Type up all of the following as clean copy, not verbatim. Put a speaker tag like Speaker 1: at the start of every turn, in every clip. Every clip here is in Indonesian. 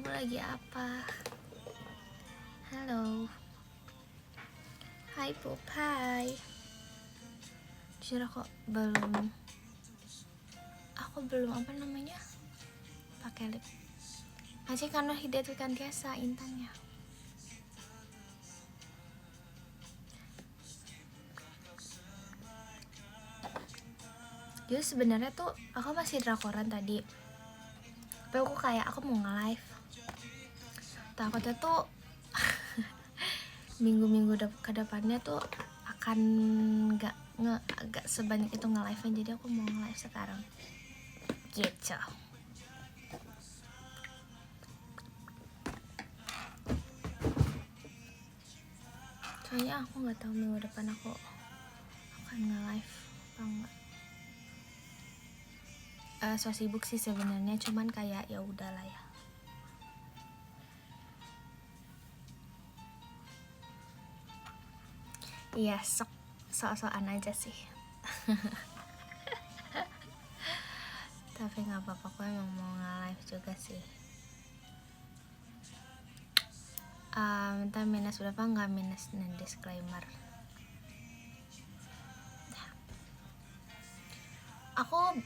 Speaker 1: Kamu lagi apa? Halo. Hai Pup, hai. Jujur aku belum apa namanya, pakai lip. Masih karena Hidayatul Kantiasa Intannya. Jadi sebenarnya tuh aku masih drakoran tadi, tapi aku mau nge-live. Takutnya tuh minggu-minggu ke depannya tuh akan agak sebanyak itu nge-live, jadi aku mau nge-live sekarang gitu. Soalnya aku nggak tahu minggu depan aku akan nge-live apa enggak. So sibuk sih sebenarnya, cuman kayak ya udahlah ya. Iya, sok-sokan aja sih. Tapi nggak apa-apa, aku emang mau nge-live juga sih. Entah minus berapa, nggak minus disclaimer. Aku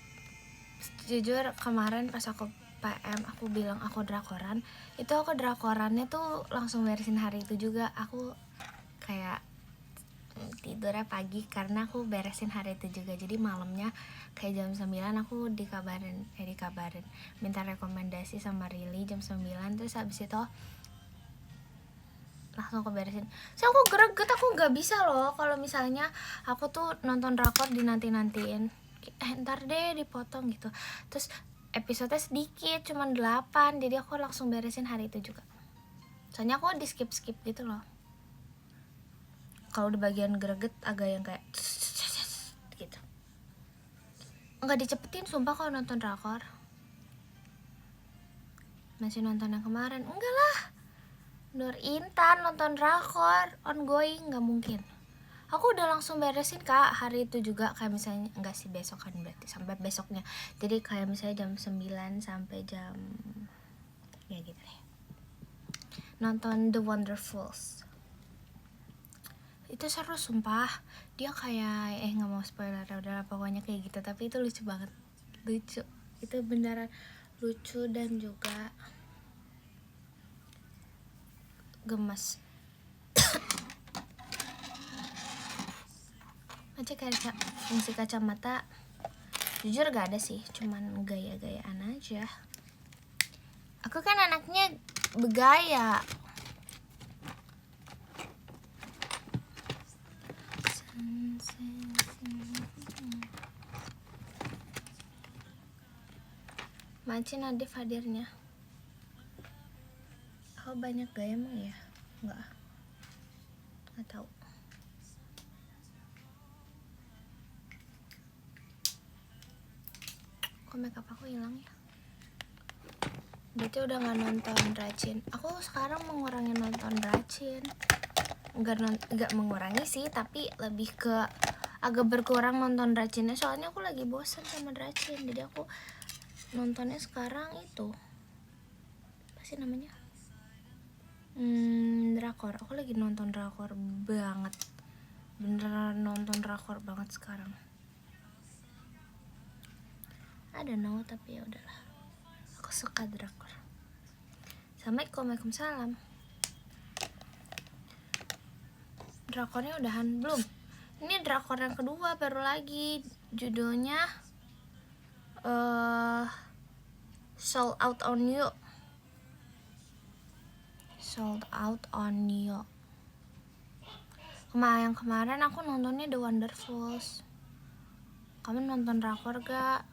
Speaker 1: jujur kemarin pas aku PM aku bilang aku drakoran, itu aku drakorannya tuh langsung beresin hari itu juga. Aku kayak tidurnya pagi karena aku beresin hari itu juga. Jadi malamnya kayak jam 9 aku dikabarin minta rekomendasi sama Rili jam 9. Terus habis itu langsung aku beresin. So aku greget, aku nggak bisa loh kalau misalnya aku tuh nonton drakor dinanti-nantiin. Ntar deh dipotong gitu. Terus episodenya sedikit, cuman 8, jadi aku langsung beresin hari itu juga. Soalnya aku di skip gitu loh. Kalau di bagian greget agak yang kayak gitu. Nggak dicepetin sumpah kalau nonton drakor. Masih nonton yang kemarin? Enggak lah. Nur Intan nonton drakor ongoing, nggak mungkin. Aku udah langsung beresin kak hari itu juga, kayak misalnya enggak sih besok kan, berarti sampai besoknya. Jadi kayak misalnya jam 9 sampai jam ya gitu deh. Nonton The Wonderfuls. Itu seru sumpah. Dia kayak nggak mau spoiler, udah pokoknya kayak gitu, tapi itu lucu banget. Lucu. Itu beneran lucu dan juga gemes. Aja kayak fungsi kacamata jujur gak ada sih, cuman gaya-gayaan aja. Aku kan anaknya bergaya. Macin Nadif hadirnya. Oh banyak gaya emang ya? Nggak tahu. Kok makeup aku hilang ya? Berarti udah nggak nonton Racin. Aku sekarang mengurangi nonton Racin. Nggak mengurangi sih, tapi lebih ke agak berkurang nonton Racinnya. Soalnya aku lagi bosan sama Racin, jadi aku nontonnya sekarang itu apa sih namanya? Drakor. Aku lagi nonton drakor banget. Beneran nonton drakor banget sekarang. I don't know, tapi ya udahlah. Aku suka drakor. Assalamualaikum, waalaikumsalam. Drakornya udahan belum? Ini drakor yang kedua baru lagi, judulnya Sold Out on You. Sold Out on You. Yang kemarin aku nontonnya The Wonderfuls. Kamu nonton drakor gak?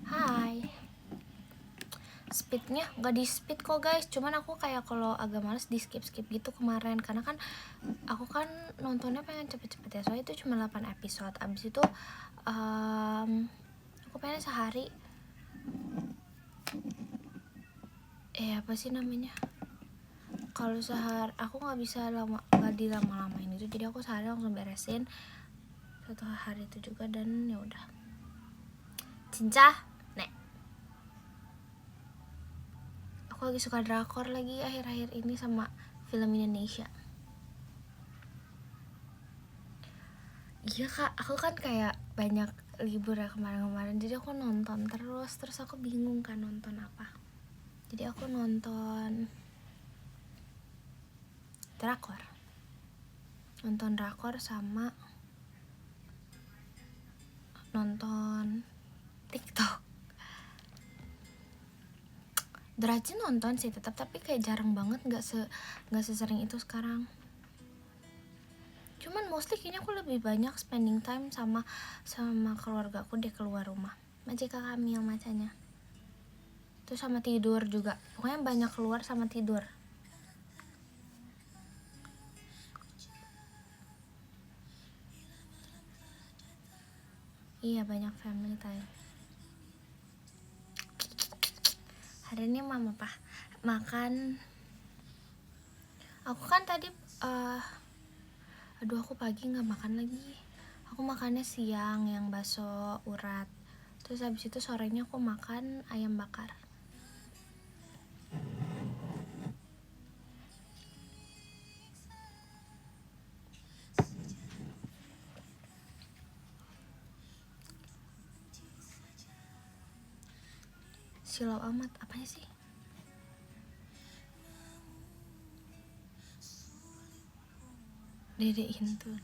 Speaker 1: Hai. Speednya gak di speed kok guys, cuman aku kayak kalau agak males di skip gitu kemarin, karena kan aku kan nontonnya pengen cepet-cepet ya, soalnya itu cuma 8 episode. Abis itu aku pengen sehari apa sih namanya, kalau sehari aku nggak bisa nggak dilama-lamain itu, jadi aku sehari langsung beresin satu hari itu juga, dan ya udah. Cinca nek Aku lagi suka drakor lagi akhir-akhir ini sama film Indonesia. Iya kak, aku kan kayak banyak libur ya kemarin-kemarin, jadi aku nonton terus aku bingung kan nonton apa. Jadi aku nonton drakor sama nonton TikTok. Rajin nonton sih tetap, tapi kayak jarang banget, nggak sesering itu sekarang. Cuman mostly kayaknya aku lebih banyak spending time sama keluarga aku deh, keluar rumah. Majikan kami yang macanya. Terus sama tidur juga. Pokoknya banyak keluar sama tidur. Iya, banyak family time. Hari ini mama makan. Aku kan tadi aduh aku pagi nggak makan lagi. Aku makannya siang yang bakso urat. Terus habis itu sorenya aku makan ayam bakar. Silau amat, apanya sih? Dede Intun.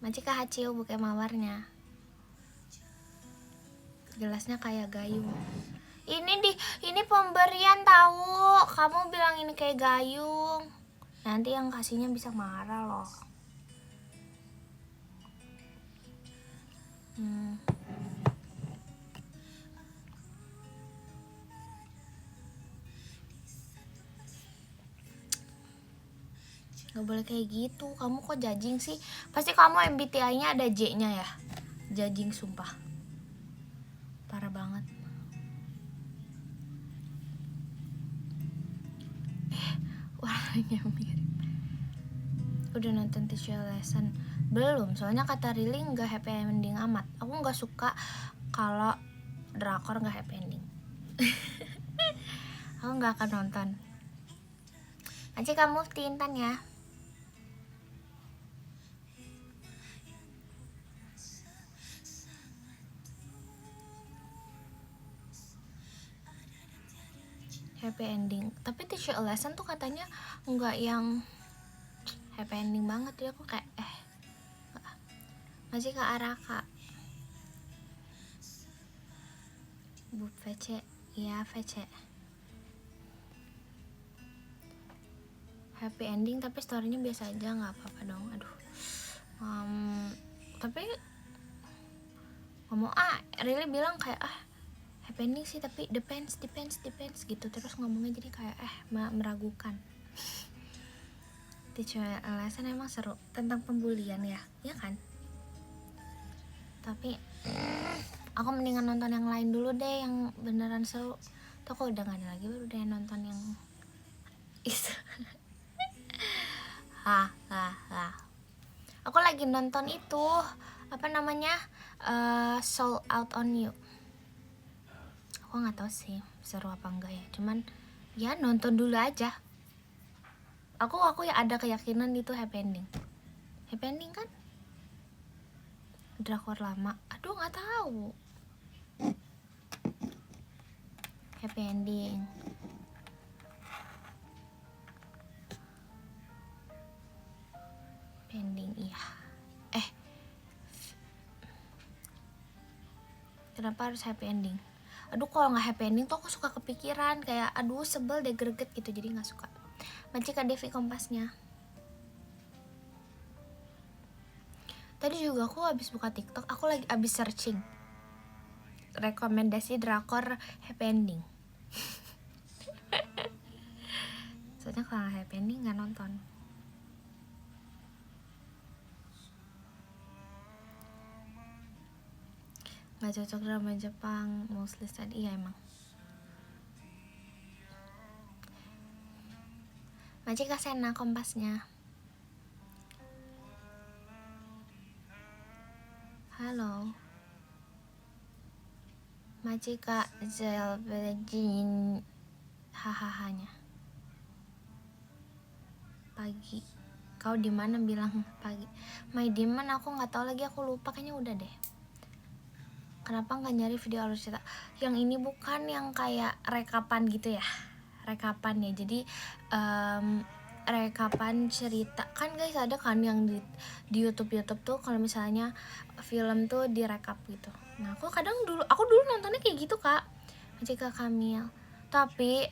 Speaker 1: Macika Hacio bukan mawarnya. Gelasnya kayak gayung. Ini pemberian tahu. Kamu bilang ini kayak gayung. Nanti yang kasihnya bisa marah loh. Gak boleh kayak gitu. Kamu kok judging sih? Pasti kamu MBTI-nya ada J-nya ya. Judging sumpah. Parah banget. Warnanya mirip. Udah nonton Teacher Lesson? Belum, soalnya kata Rili gak happy ending amat. Aku gak suka kalau drakor gak happy ending. Aku gak akan nonton. Nanti kamu Tintan ya. Happy ending. Tapi Teacher Lesson tuh katanya nggak yang happy ending banget. Jadi aku kayak masih ke arah kak Bu VC. Iya VC. Happy ending tapi storynya biasa aja, nggak apa-apa dong. Aduh. Tapi ngomong really bilang kayak happy ending sih, tapi depends gitu terus ngomongnya, jadi kayak meragukan. Teacher Lesson emang seru, tentang pembulian ya kan? Tapi aku mendingan nonton yang lain dulu deh, yang beneran seru. Tuh kok udah gak ada lagi, baru deh nonton yang itu. Aku lagi nonton itu apa namanya, Sold Out on You. Aku nggak tahu sih seru apa enggak ya, cuman ya nonton dulu aja. Aku ya ada keyakinan itu happy ending kan, drakor lama. Aduh nggak tahu. Happy ending. Iya. Kenapa harus happy ending? Aduh kalau nggak happy ending tuh aku suka kepikiran kayak aduh sebel deh, greget gitu, jadi nggak suka. Macika Devi Kompasnya. Tadi juga aku habis buka TikTok, aku lagi habis searching rekomendasi drakor happy ending. Soalnya kalau nggak happy ending nggak nonton. Nggak cocok drama Jepang, mostly tadi. Iya emang. Macika Sena Kompasnya. Halo Macika Zelbejin hahahanya. Pagi. Kau di mana bilang pagi? My Demon aku nggak tahu lagi, aku lupa, kayaknya udah deh. Kenapa nggak nyari video alur cerita? Yang ini bukan yang kayak rekapan gitu ya? Rekapan ya. Jadi rekapan cerita kan guys, ada kan yang di YouTube tuh kalau misalnya film tuh direkap gitu. Nah aku dulu nontonnya kayak gitu kak, Macika Kamil. Tapi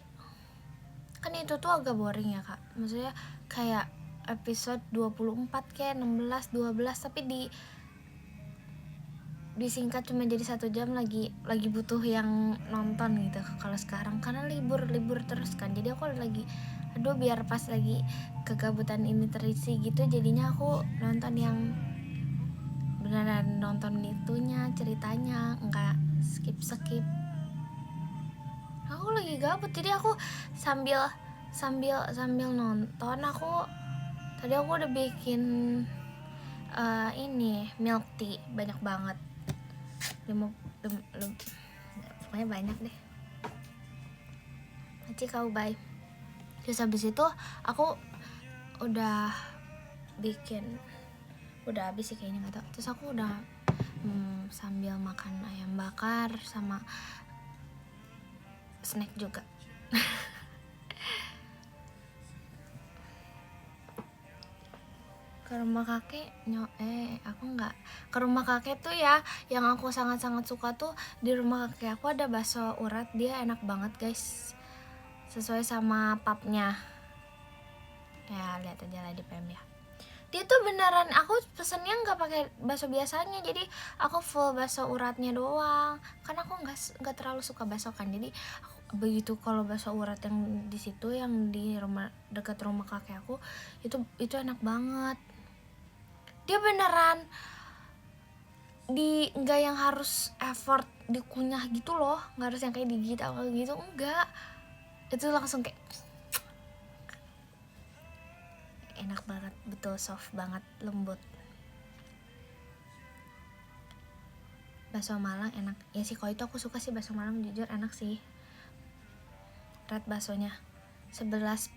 Speaker 1: kan itu tuh agak boring ya kak, maksudnya kayak episode 24 kayak 16 12 tapi disingkat cuma jadi 1 jam, lagi butuh yang nonton gitu kalau sekarang karena libur terus kan. Jadi aku lagi aduh biar pas lagi kegabutan ini terisi gitu, jadinya aku nonton yang beneran nonton itunya, ceritanya, enggak skip. Aku lagi gabut jadi aku sambil nonton. Tadi aku udah bikin ini milk tea banyak banget, pokoknya banyak deh. Aci kau bye. Terus habis itu aku udah habis sih kayaknya, nggak tahu. Terus aku udah sambil makan ayam bakar sama snack juga. Ke rumah kakek aku nggak ke rumah kakek tuh ya. Yang aku sangat suka tuh di rumah kakek aku ada bakso urat, dia enak banget guys, sesuai sama papnya ya, lihat aja lah di PM ya. Dia tuh beneran, aku pesennya nggak pakai bakso biasanya, jadi aku full bakso uratnya doang karena aku nggak terlalu suka bakso kan. Jadi aku, begitu kalau bakso urat yang di situ yang di dekat rumah kakek aku itu enak banget. Dia beneran nggak yang harus effort dikunyah gitu loh, nggak harus yang kayak digigit atau gitu, enggak, itu langsung kayak enak banget, betul, soft banget, lembut. Bakso Malang enak ya sih, kalau itu aku suka sih bakso Malang, jujur enak sih. Red baksonya 11/10.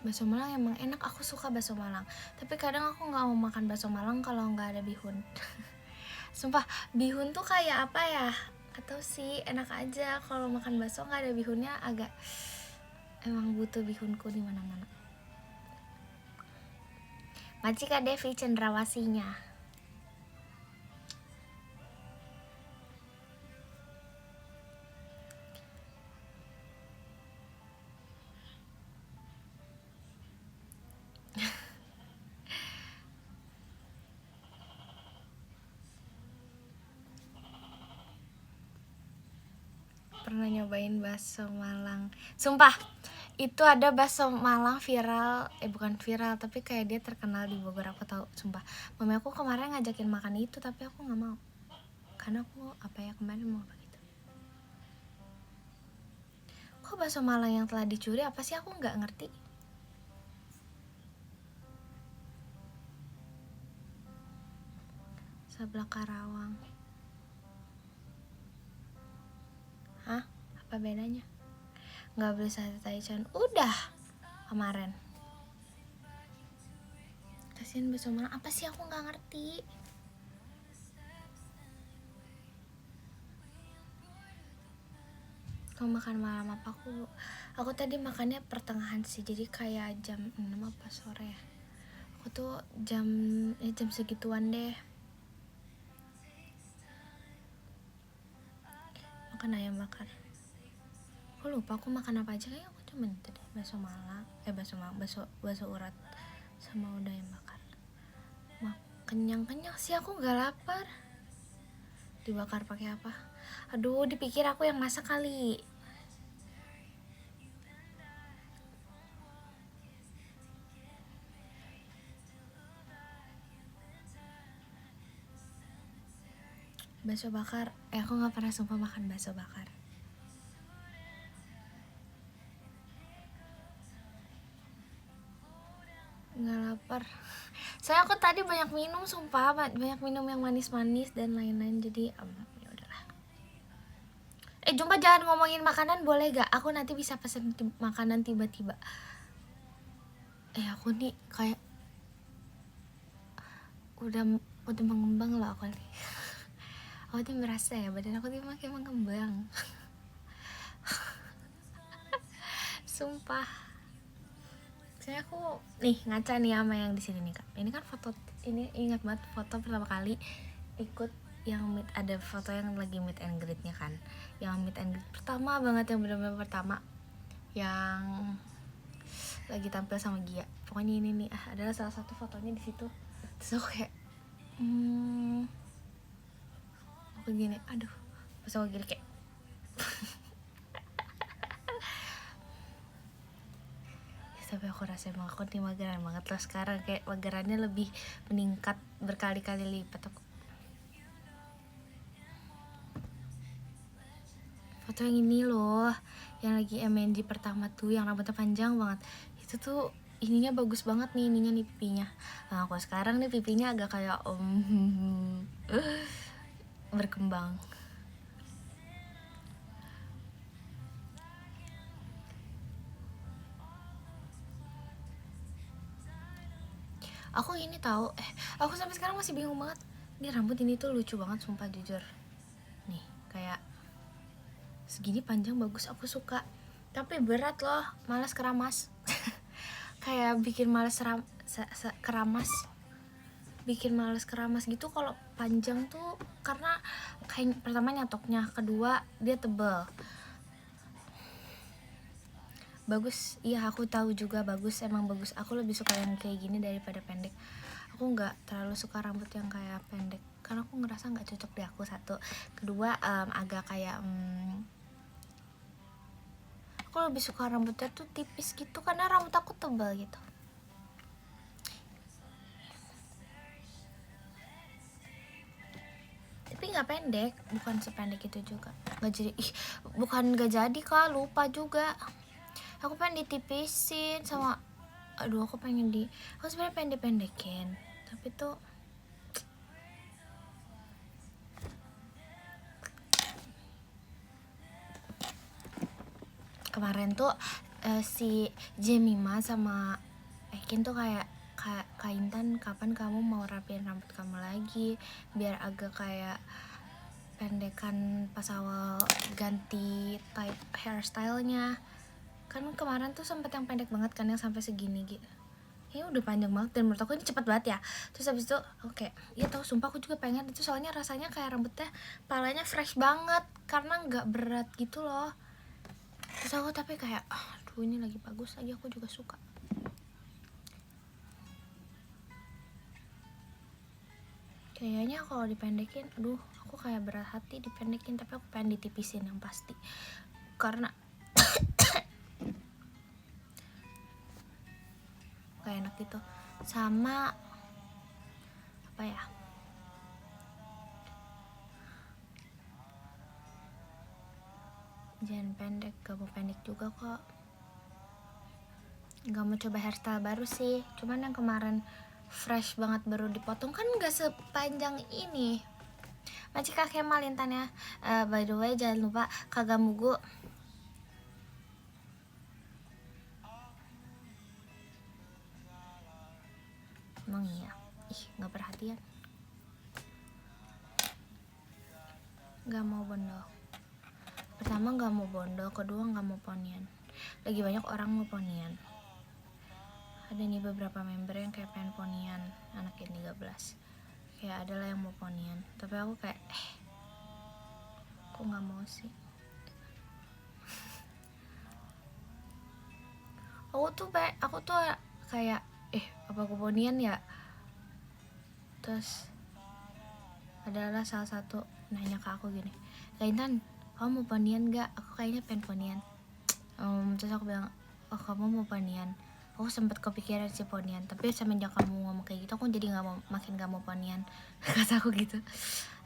Speaker 1: Bakso Malang emang enak, aku suka bakso Malang. Tapi kadang aku nggak mau makan bakso Malang kalau nggak ada bihun. Sumpah, bihun tuh kayak apa ya? Atau sih enak aja kalau makan bakso nggak ada bihunnya, agak emang butuh bihunku di mana-mana. Macika Devi Cendrawasinya. Pernah nyobain bakso Malang. Sumpah, itu ada bakso Malang viral, bukan viral tapi kayak dia terkenal di Bogor, aku tahu. Sumpah, mami aku kemarin ngajakin makan itu tapi aku nggak mau karena aku kemarin mau apa gitu. Kok bakso Malang yang telah dicuri apa sih, aku nggak ngerti. Sebelah Karawang. Hah? Apa bedanya? Nggak beli sate taichan udah kemarin. Kasian bakso Malang apa sih, aku nggak ngerti. Kau makan malam apa? Aku tadi makannya pertengahan sih, jadi kayak jam 6 apa sore ya. Aku tuh jam segituan deh. Makan ayam bakar. Aku lupa aku makan apa aja, kayaknya aku cuma itu deh, bakso Malang, bakso urat sama udah ayam bakar. Kenyang sih, aku nggak lapar. Dibakar pakai apa? Aduh, dipikir aku yang masak kali. Bakso bakar, aku nggak pernah sumpah makan bakso bakar. lapar. Soalnya aku tadi banyak minum, sumpah banyak minum yang manis-manis dan lain-lain, jadi ya udahlah. Jumpa, jangan ngomongin makanan boleh gak? Aku nanti bisa pesen makanan tiba-tiba. Aku nih kayak udah mengembang loh aku nih. Aku tuh merasa ya badan aku tuh makin mengembang. Sumpah. Saya aku nih ngaca nih sama yang di sini nih Kak. Ini kan foto, ini ingat banget foto pertama kali ikut yang meet, ada foto yang lagi meet and greet-nya kan. Yang meet and greet pertama banget, yang benar-benar pertama. Yang lagi tampil sama Gia. Pokoknya ini nih adalah salah satu fotonya di situ. Terus aku kayak aku gini, aduh. Terus aku gini kayak tapi aku rasa emang aku nih mageran banget loh sekarang, kayak magerannya lebih meningkat berkali-kali lipat. Aku foto yang ini loh, yang lagi MNG pertama tuh, yang rambutnya panjang banget, itu tuh ininya bagus banget nih, ininya nih pipinya. Nah aku sekarang nih pipinya agak kayak berkembang. Aku ini tahu, aku sampai sekarang masih bingung banget. Ini rambut ini tuh lucu banget sumpah, jujur. Nih, kayak segini panjang bagus, aku suka. Tapi berat loh, malas keramas. Kayak bikin malas keramas. Bikin malas keramas gitu kalau panjang tuh, karena kayak pertama nyatoknya, kedua dia tebel. Bagus, iya aku tahu juga bagus, emang bagus. Aku lebih suka yang kayak gini daripada pendek. Aku nggak terlalu suka rambut yang kayak pendek karena aku ngerasa nggak cocok di aku, satu. Kedua agak kayak aku lebih suka rambutnya tuh tipis gitu karena rambut aku tebal gitu. Tapi nggak pendek, bukan sependek itu juga. Nggak jadi, bukan nggak jadi Kak, lupa juga. Aku pengen ditipisin sama, aku pengen aku sebenarnya pengen dipendekin, tapi tuh kemarin tuh si Jemima sama Ekin tuh kayak Kak Intan, kapan kamu mau rapiin rambut kamu lagi biar agak kayak pendekan pas awal ganti type hairstylenya. Kan kemarin tuh sempet yang pendek banget kan, yang sampai segini gitu. Ini udah panjang banget dan menurut aku ini cepet banget ya. Terus habis itu oke, ya tau, sumpah aku juga pengen itu, soalnya rasanya kayak rambutnya palanya fresh banget karena nggak berat gitu loh. Terus aku tapi kayak aduh ini lagi bagus lagi, aku juga suka. Kayaknya kalau dipendekin, aku kayak berat hati dipendekin, tapi aku pengen ditipisin yang pasti. Karena gak enak gitu. Sama apa ya? Jangan pendek, gak mau pendek juga kok. Gak mau coba hairstyle baru sih. Cuman yang kemarin fresh banget baru dipotong kan gak sepanjang ini. Masih Kak Kemal Intan ya. By the way jangan lupa Kagamugu. Emang iya, gak perhatian. Gak mau bondo. Pertama gak mau bondo, kedua gak mau ponian. Lagi banyak orang mau ponian. Ada nih beberapa member yang kayak pengen ponian, anaknya 13. Kayak adalah yang mau ponian, tapi aku kayak aku gak mau sih. Aku tuh kayak apa aku ponian ya. Terus adalah salah satu nanya ke aku gini, Kak Intan, kamu mau ponian gak? Aku kayaknya pengen ponian. Terus aku bilang, oh kamu mau ponian? Aku sempet kepikiran sih ponian, tapi semenjak kamu ngomong kayak gitu aku jadi makin gak mau ponian. Kata aku gitu.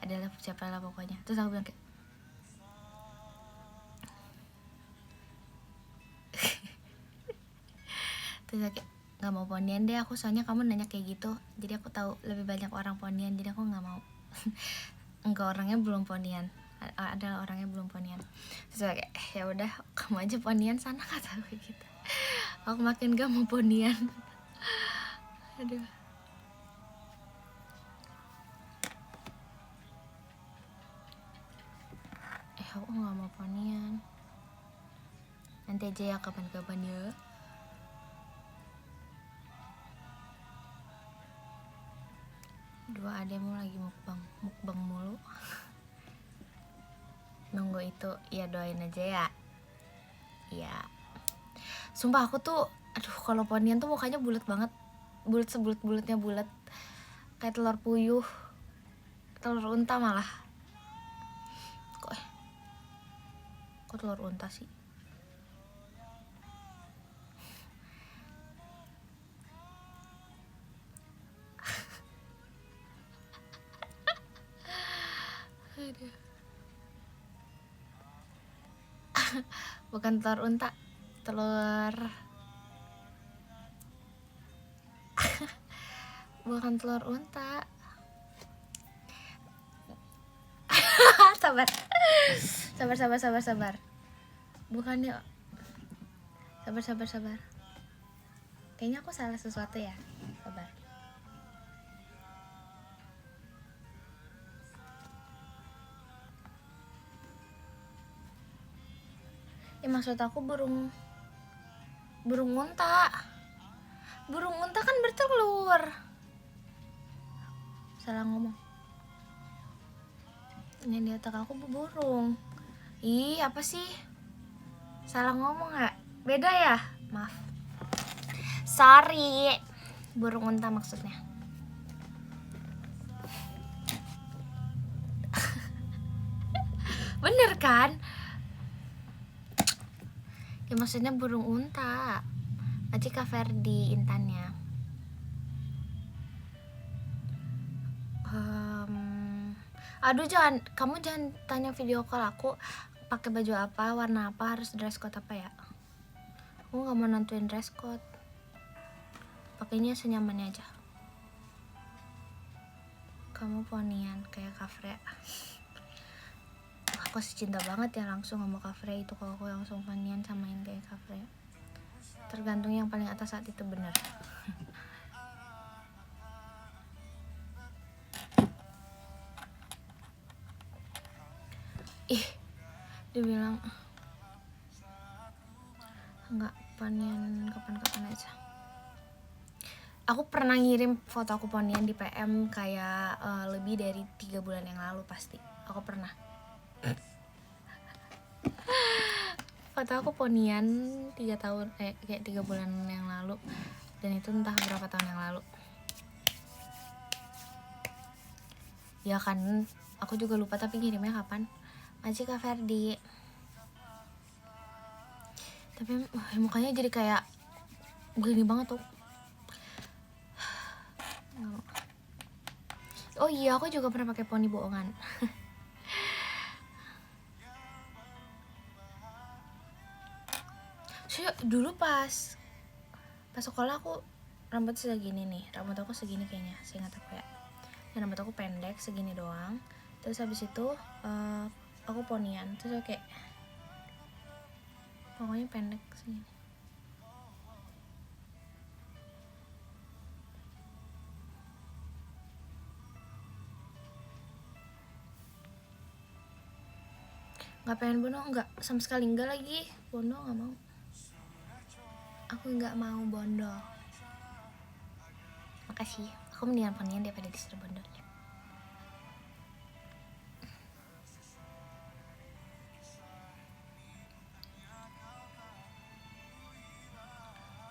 Speaker 1: Adalah siapa lah pokoknya. Terus aku bilang kayak terus kayak nggak mau ponian deh aku, soalnya kamu nanya kayak gitu, jadi aku tahu lebih banyak orang ponian, jadi aku nggak mau. Enggak, orangnya belum ponian, adalah orangnya belum ponian. Terus kayak ya udah kamu aja ponian sana, kata aku gitu. Aku makin gak mau ponian. Aduh. Aku nggak mau ponian. Nanti aja ya, kapan-kapan ya. Dua ademu lagi mukbang mulu. Nunggu itu ya, doain aja ya. Iya. Sumpah aku tuh, aduh kalau ponian tuh mukanya bulat banget, bulat sebulat-bulatnya bulat, kayak telur puyuh, telur unta malah. Kok telur unta sih? Aduh. Bukan telur unta, telur bukan telur unta. sabar. Bukannya, sabar. Kayaknya aku salah sesuatu ya. Sabar. Ya maksud aku burung unta. Burung unta kan bertelur. Salah ngomong. Ini di otak aku burung. Ih, apa sih? Salah ngomong gak? Beda ya? Maaf. Sorry. Burung unta maksudnya. Bener kan? Ya maksudnya burung unta. Aci Kak Ferdi Intannya. Aduh, kamu jangan tanya video call aku pakai baju apa, warna apa, harus dress code apa ya. Aku nggak mau nentuin dress code, pakainya senyamannya aja. Kamu ponian kayak Kak Freya. Aku sih cinta banget ya langsung sama Kak Freya itu, kalau aku langsung ponian samain kayak Kak Freya. Tergantung yang paling atas saat itu, bener. Ih, dibilang nggak ponian kapan-kapan aja. Aku pernah ngirim foto aku ponian di PM kayak lebih dari 3 bulan yang lalu pasti. Aku pernah. Foto aku ponian 3 tahun kayak 3 bulan yang lalu, dan itu entah berapa tahun yang lalu. Ya kan, aku juga lupa tapi ngirimnya kapan. Masih Kak Ferdi. Tapi mukanya jadi kayak gini banget tuh. Oh iya, aku juga pernah pakai poni bohongan. So, dulu pas sekolah aku rambut segini nih, rambut aku segini kayaknya, seingat aku ya. Dan rambut aku pendek segini doang. Terus habis itu aku ponian, terus kayak pokoknya pendek segini. Nggak pengen bono, nggak, sama sekali nggak lagi. Bono nggak mau. Aku nggak mau bondo. Makasih. Aku mendingan ponian daripada disuruh bondo.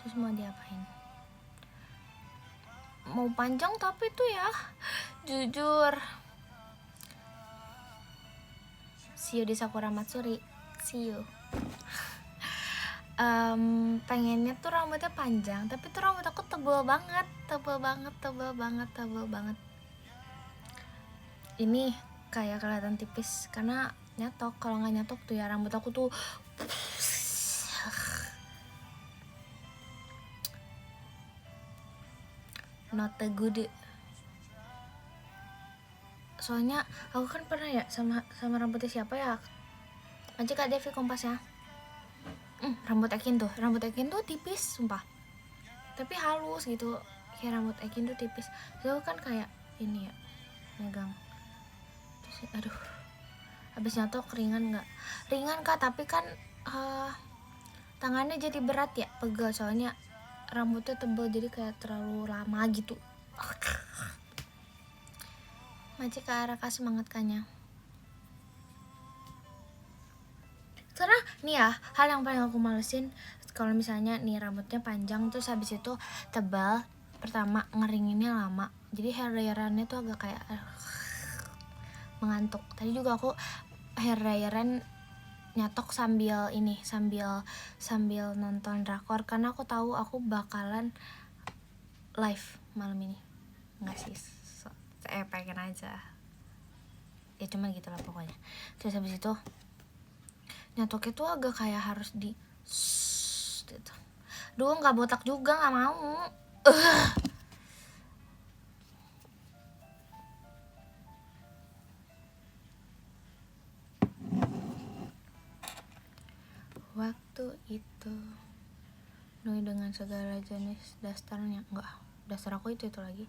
Speaker 1: Terus mau diapain? Mau panjang tapi tuh ya, jujur. See you di Sakura Matsuri. See you. Pengennya tuh rambutnya panjang, tapi tuh rambut aku tebal banget. Ini kayak kelihatan tipis karena nyatok. Kalau nggak nyatok tuh ya rambut aku tuh not a good. Soalnya aku kan pernah ya sama rambutnya siapa ya, Maji Kak Devi Kompasnya. Rambut Ekin tuh tipis sumpah, tapi halus gitu, kayak rambut Ekin tuh tipis. Terus aku kan kayak ini ya, megang terus aduh, habis nyatok ringan Kak, tapi kan tangannya jadi berat ya, pegel soalnya rambutnya tebal jadi kayak terlalu lama gitu. Maci Kak Raka semangat kanya. Karena nih ya, hal yang paling aku malesin kalau misalnya nih rambutnya panjang terus habis itu tebal, pertama ngeringinnya lama, jadi hair dryerannya tuh agak kayak mengantuk. Tadi juga aku hair dryeran nyatok sambil nonton drakor karena aku tahu aku bakalan live malam ini. Enggak sih, pengen aja ya, cuma gitulah pokoknya. Terus habis itu nyatoknya tuh agak kayak harus di gitu. Duh, nggak botak juga, nggak mau. Waktu itu Nui dengan segala jenis dasarnya. Enggak, dasar aku itu lagi.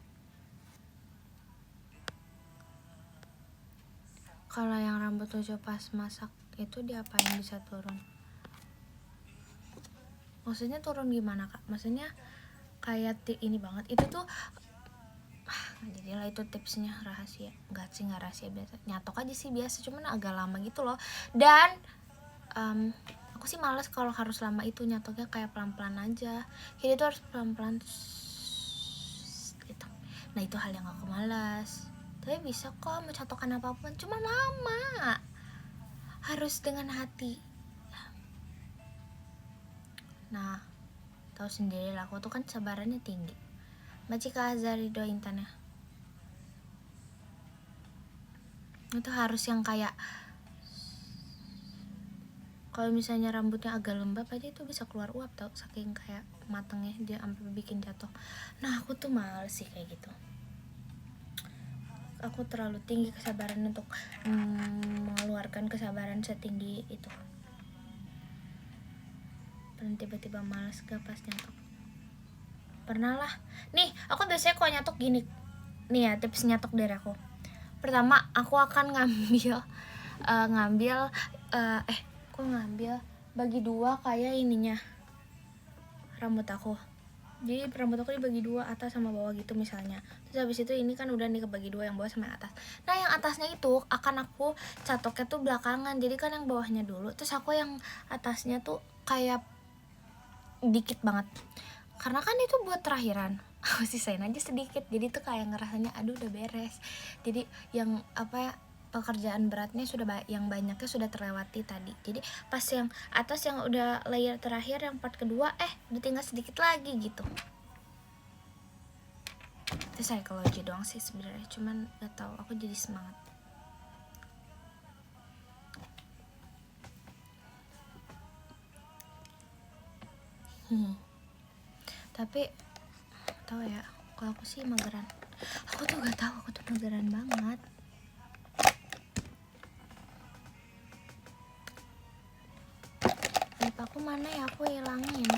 Speaker 1: Kalau yang rambut lucu pas masak itu diapain bisa turun? Maksudnya turun gimana Kak? Maksudnya kayak ini banget. Itu tuh jadilah itu tipsnya rahasia. Enggak sih, enggak rahasia, biasa nyatok aja sih biasa, cuman agak lama gitu loh. Dan aku sih males kalau harus lama itu, nyatoknya kayak pelan-pelan aja. Jadi itu harus pelan-pelan gitu. Nah itu hal yang aku malas. Tapi bisa kok mencatokan apapun, cuma lama. Harus dengan hati. Nah, tahu sendiri lah, aku tuh kan sabarannya tinggi. Maci Kak Azari Do Intan ya. Itu harus yang kayak, kalau misalnya rambutnya agak lembab aja itu bisa keluar uap tau, saking kayak matengnya dia sampai bikin jatuh. Nah aku tuh males sih kayak gitu. Aku terlalu tinggi kesabaran untuk mengeluarkan kesabaran setinggi itu. Dan tiba-tiba males gak pas nyatok. Pernah lah. Nih aku biasanya kalau nyatok gini. Nih ya tips nyatok dari aku. Pertama aku akan ngambil bagi dua kayak ininya rambut aku. Jadi rambut aku dibagi dua, atas sama bawah gitu misalnya. Terus habis itu ini kan udah nih kebagi dua, yang bawah sama yang atas. Nah yang atasnya itu akan aku catoknya tuh belakangan. Jadi kan yang bawahnya dulu, terus aku yang atasnya tuh kayak dikit banget. Karena kan itu buat terakhiran. Aku sisain aja sedikit. Jadi tuh kayak ngerasanya aduh udah beres. Jadi yang pekerjaan beratnya yang banyaknya sudah terlewati tadi. Jadi pas yang atas yang udah layer terakhir, yang part kedua udah tinggal sedikit lagi gitu. Itu psikologi doang sih sebenarnya, cuman gak tahu, aku jadi semangat. Tapi tahu ya, kalau aku sih mageran. Aku tuh gak tahu, aku tuh mageran banget. Lip aku mana ya, aku hilangin.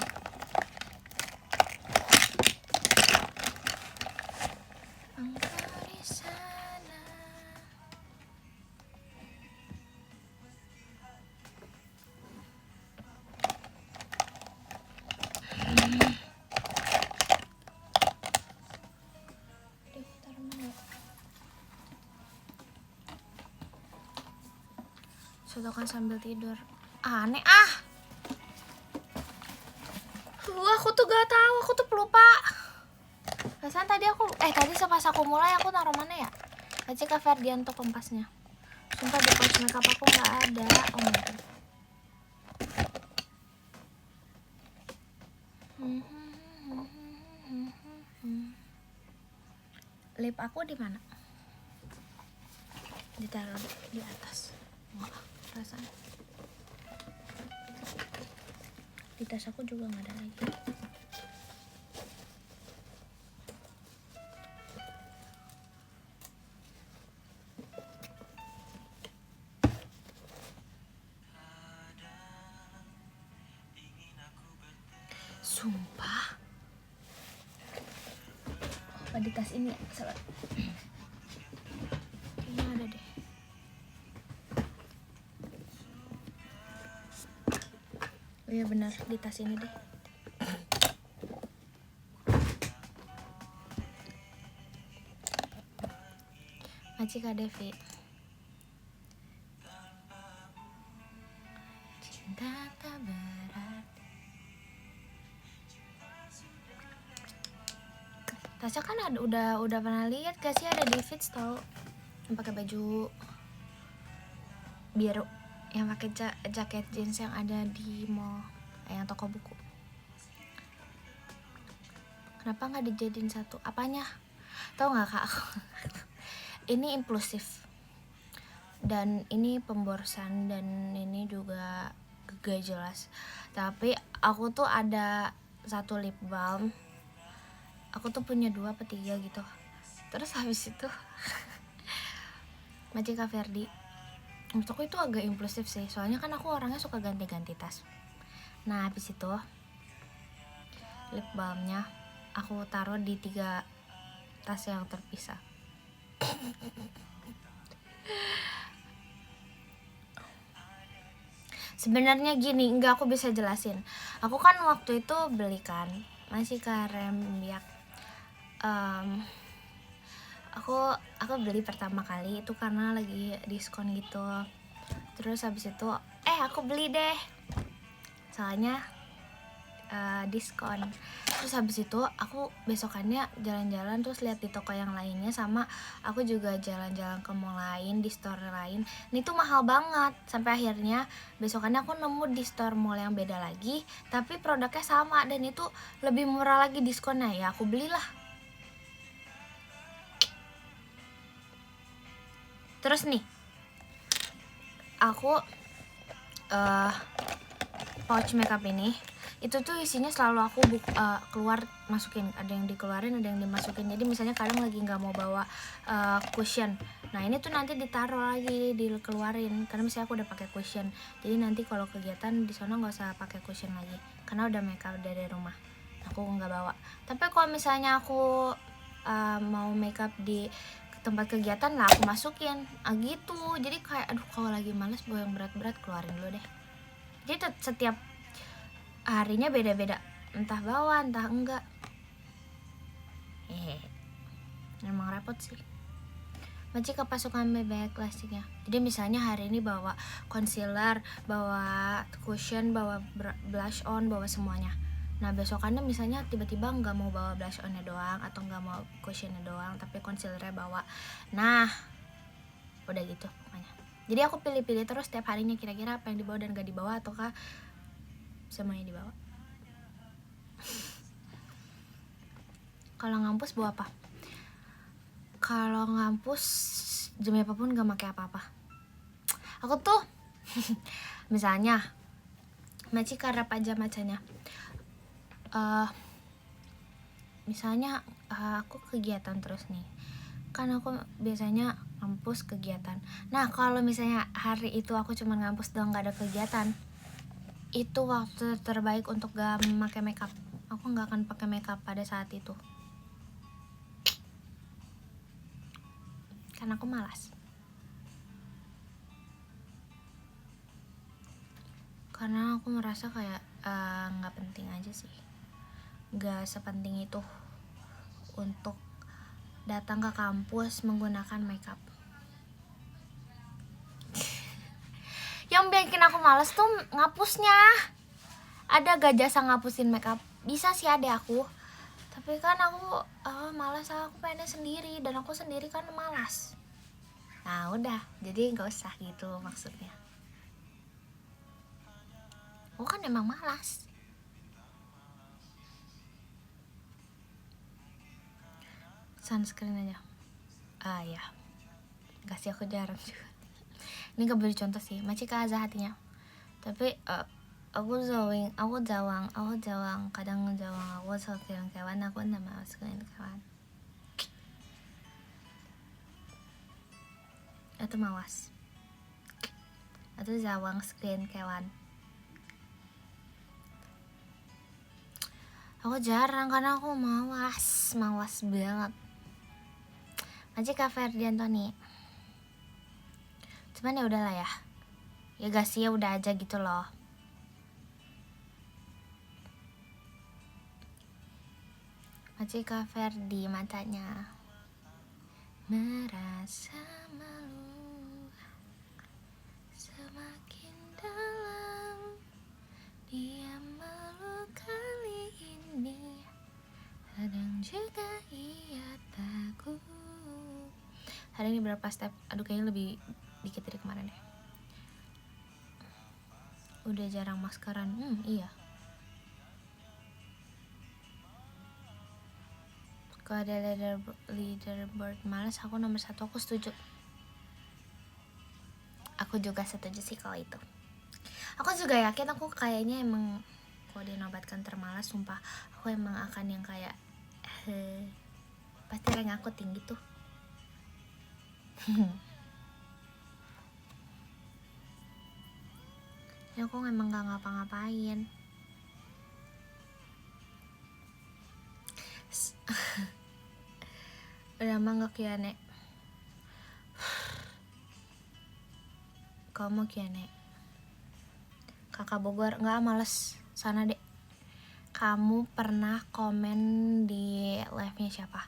Speaker 1: Engkau di sana. Sodokan sambil tidur. Aneh aku tuh gak tahu, aku tuh pelupa. Perasaan tadi pas aku mulai aku naruh mana ya? Baca Kak Ferdianto kompasnya. Sumpah di pouch makeup aku gak ada. Oh my god. Lip aku di mana? Ditaruh di atas. Wah, perasaan. Di tas aku juga nggak ada lagi. Sumpah. Apa di tas ini? Salah. Kayaknya ada deh. Oh iya benar, di tas ini deh. Maci Kak Devi. Cinta tak berat. Tasya kan udah pernah lihat gak sih, ada di feeds tau, yang pakai baju biru, yang pakai jaket jeans yang ada di mall, yang toko buku. Kenapa nggak dijadiin satu? Apanya? Tahu nggak kak? Ini impulsif dan ini pemborosan dan ini juga gak jelas. Tapi aku tuh ada satu lip balm. Aku tuh punya 2 atau 3 gitu. Terus habis itu Maci Kak Ferdi, menurut aku itu agak impulsif sih. Soalnya kan aku orangnya suka ganti-ganti tas. Nah habis itu lip balmnya aku taruh di 3 tas yang terpisah. Sebenarnya gini, enggak, aku bisa jelasin. Aku kan waktu itu belikan masih ke Rembiak. Aku beli pertama kali itu karena lagi diskon gitu. Terus habis itu aku beli deh. Soalnya diskon. Terus habis itu aku besokannya jalan-jalan terus lihat di toko yang lainnya, sama aku juga jalan-jalan ke mall lain, di store lain. Ini tuh mahal banget. Sampai akhirnya besokannya aku nemu di store mall yang beda lagi, tapi produknya sama dan itu lebih murah lagi diskonnya. Ya aku belilah. Terus nih, aku pouch makeup ini itu tuh isinya selalu aku keluar masukin, ada yang dikeluarin ada yang dimasukin. Jadi misalnya kadang lagi nggak mau bawa cushion, nah ini tuh nanti ditaruh lagi, dikeluarin, karena misalnya aku udah pakai cushion. Jadi nanti kalau kegiatan di sana nggak usah pakai cushion lagi karena udah makeup dari rumah, aku nggak bawa. Tapi kalau misalnya aku mau makeup di tempat kegiatan lah aku masukin gitu. Jadi kayak aduh kalau lagi males bawa yang berat-berat keluarin dulu deh. Jadi setiap harinya beda-beda, entah bawa entah enggak. Emang repot sih. Maci kepasukan banyak plastiknya. Jadi misalnya hari ini bawa concealer, bawa cushion, bawa blush on, bawa semuanya. Nah besokannya misalnya tiba-tiba nggak mau bawa blush onnya doang atau nggak mau cushionnya doang, tapi concealernya bawa. Nah udah gitu pokoknya. Jadi aku pilih-pilih terus setiap harinya kira-kira apa yang dibawa dan gak dibawa, ataukah semuanya dibawa. Kalau ngampus bawa apa? Kalau ngampus demi apapun gak pakai apa-apa. Aku tuh misalnya Maci karena pajak macanya misalnya aku kegiatan terus nih, kan aku biasanya ngampus kegiatan. Nah kalau misalnya hari itu aku cuma ngampus doang gak ada kegiatan, itu waktu terbaik untuk gak memakai makeup. Aku gak akan pakai makeup pada saat itu karena aku malas. Karena aku merasa kayak gak penting aja sih, gak sepenting itu untuk datang ke kampus menggunakan makeup. Yang bikin aku malas tuh ngapusnya. Ada gak jasa ngapusin makeup? Bisa sih ada aku, tapi kan aku malas, aku pengen sendiri dan aku sendiri kan malas. Nah udah, jadi gak usah gitu maksudnya. Aku kan emang malas. Sunscreen aja. Ya, gak sih, aku jarang juga. Ini gak boleh contoh sih, Maci kaza hatinya. Tapi aku jawang kadang ngejawang aku sunscreen kawan, aku nggak mau sunscreen kawan. Itu mawas. Itu jawang screen kawan. Aku jarang karena aku malas banget. Masih Kak Ferdianto nih. Cuman ya udahlah ya. Ya gak sih, ya udah aja gitu loh. Masih Kak Ferdi matanya. Merasa malu semakin dalam, dia malu kali ini, kadang juga ia takut. Hari ini berapa step? Aduh kayaknya lebih dikit dari kemarin deh. Udah jarang maskeran. Iya. Kalau ada leaderboard males, aku nomor 1, aku setuju. Aku juga setuju sih kalau itu. Aku juga yakin aku kayaknya emang kalau dinobatkan termalas, sumpah aku emang akan yang kayak pasti rank aku tinggi tuh. Ya aku emang gak ngapa-ngapain. Udah mah gak kiane. Kamu kiane. Kakak Bogor, gak, males. Sana deh. Kamu pernah komen di live-nya siapa?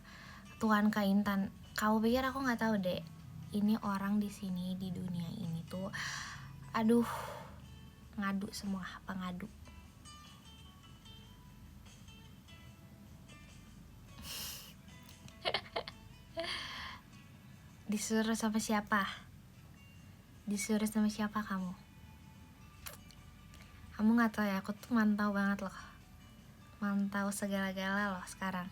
Speaker 1: Tuan Kak Intan. Kamu pikir aku nggak tahu deh? Ini orang di sini, di dunia ini tuh, aduh, ngadu semua, pengadu. Disuruh sama siapa? Disuruh sama siapa kamu? Kamu nggak tahu ya, aku tuh mantau banget loh. Mantau segala-gala loh sekarang.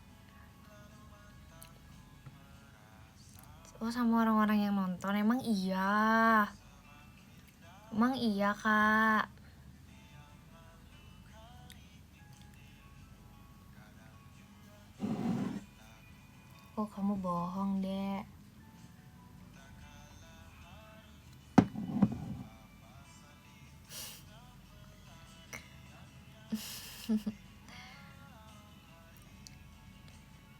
Speaker 1: Oh, sama orang-orang yang nonton, emang iya? Emang iya, Kak? Oh, kamu bohong deh.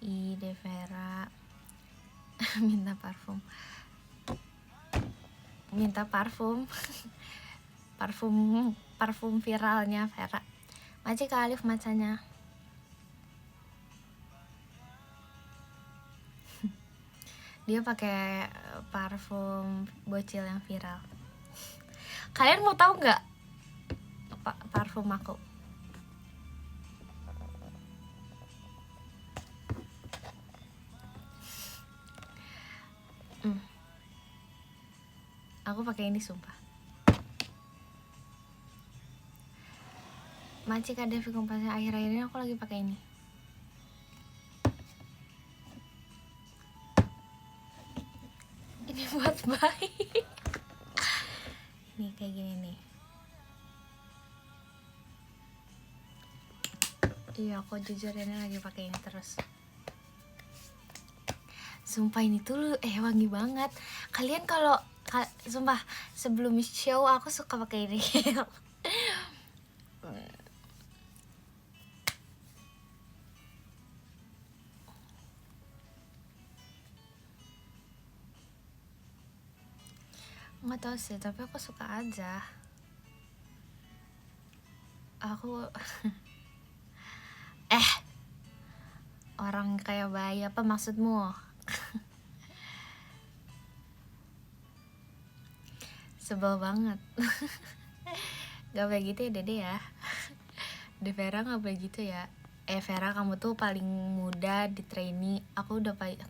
Speaker 1: Ide Vera. Minta parfum. Parfum viralnya Vera. Masih Kak Alif macanya. Dia pakai parfum bocil yang viral. Kalian mau tahu nggak parfum aku? Aku pakai ini sumpah. Macik ada kompasnya, akhir-akhir ini aku lagi pakai ini. Ini buat bayi. Ini kayak gini nih. Iya, aku jujur ini lagi pakai ini terus. Sumpah ini tuh wangi banget. Kalian kalau sumpah sebelum show aku suka pakai ini. Nggak tahu sih, tapi aku suka aja. Aku orang kayak bayi apa maksudmu? Sebel banget. Gak boleh gitu ya Dede ya. De Vera gak boleh gitu ya. Vera, kamu tuh paling muda di trainee. Aku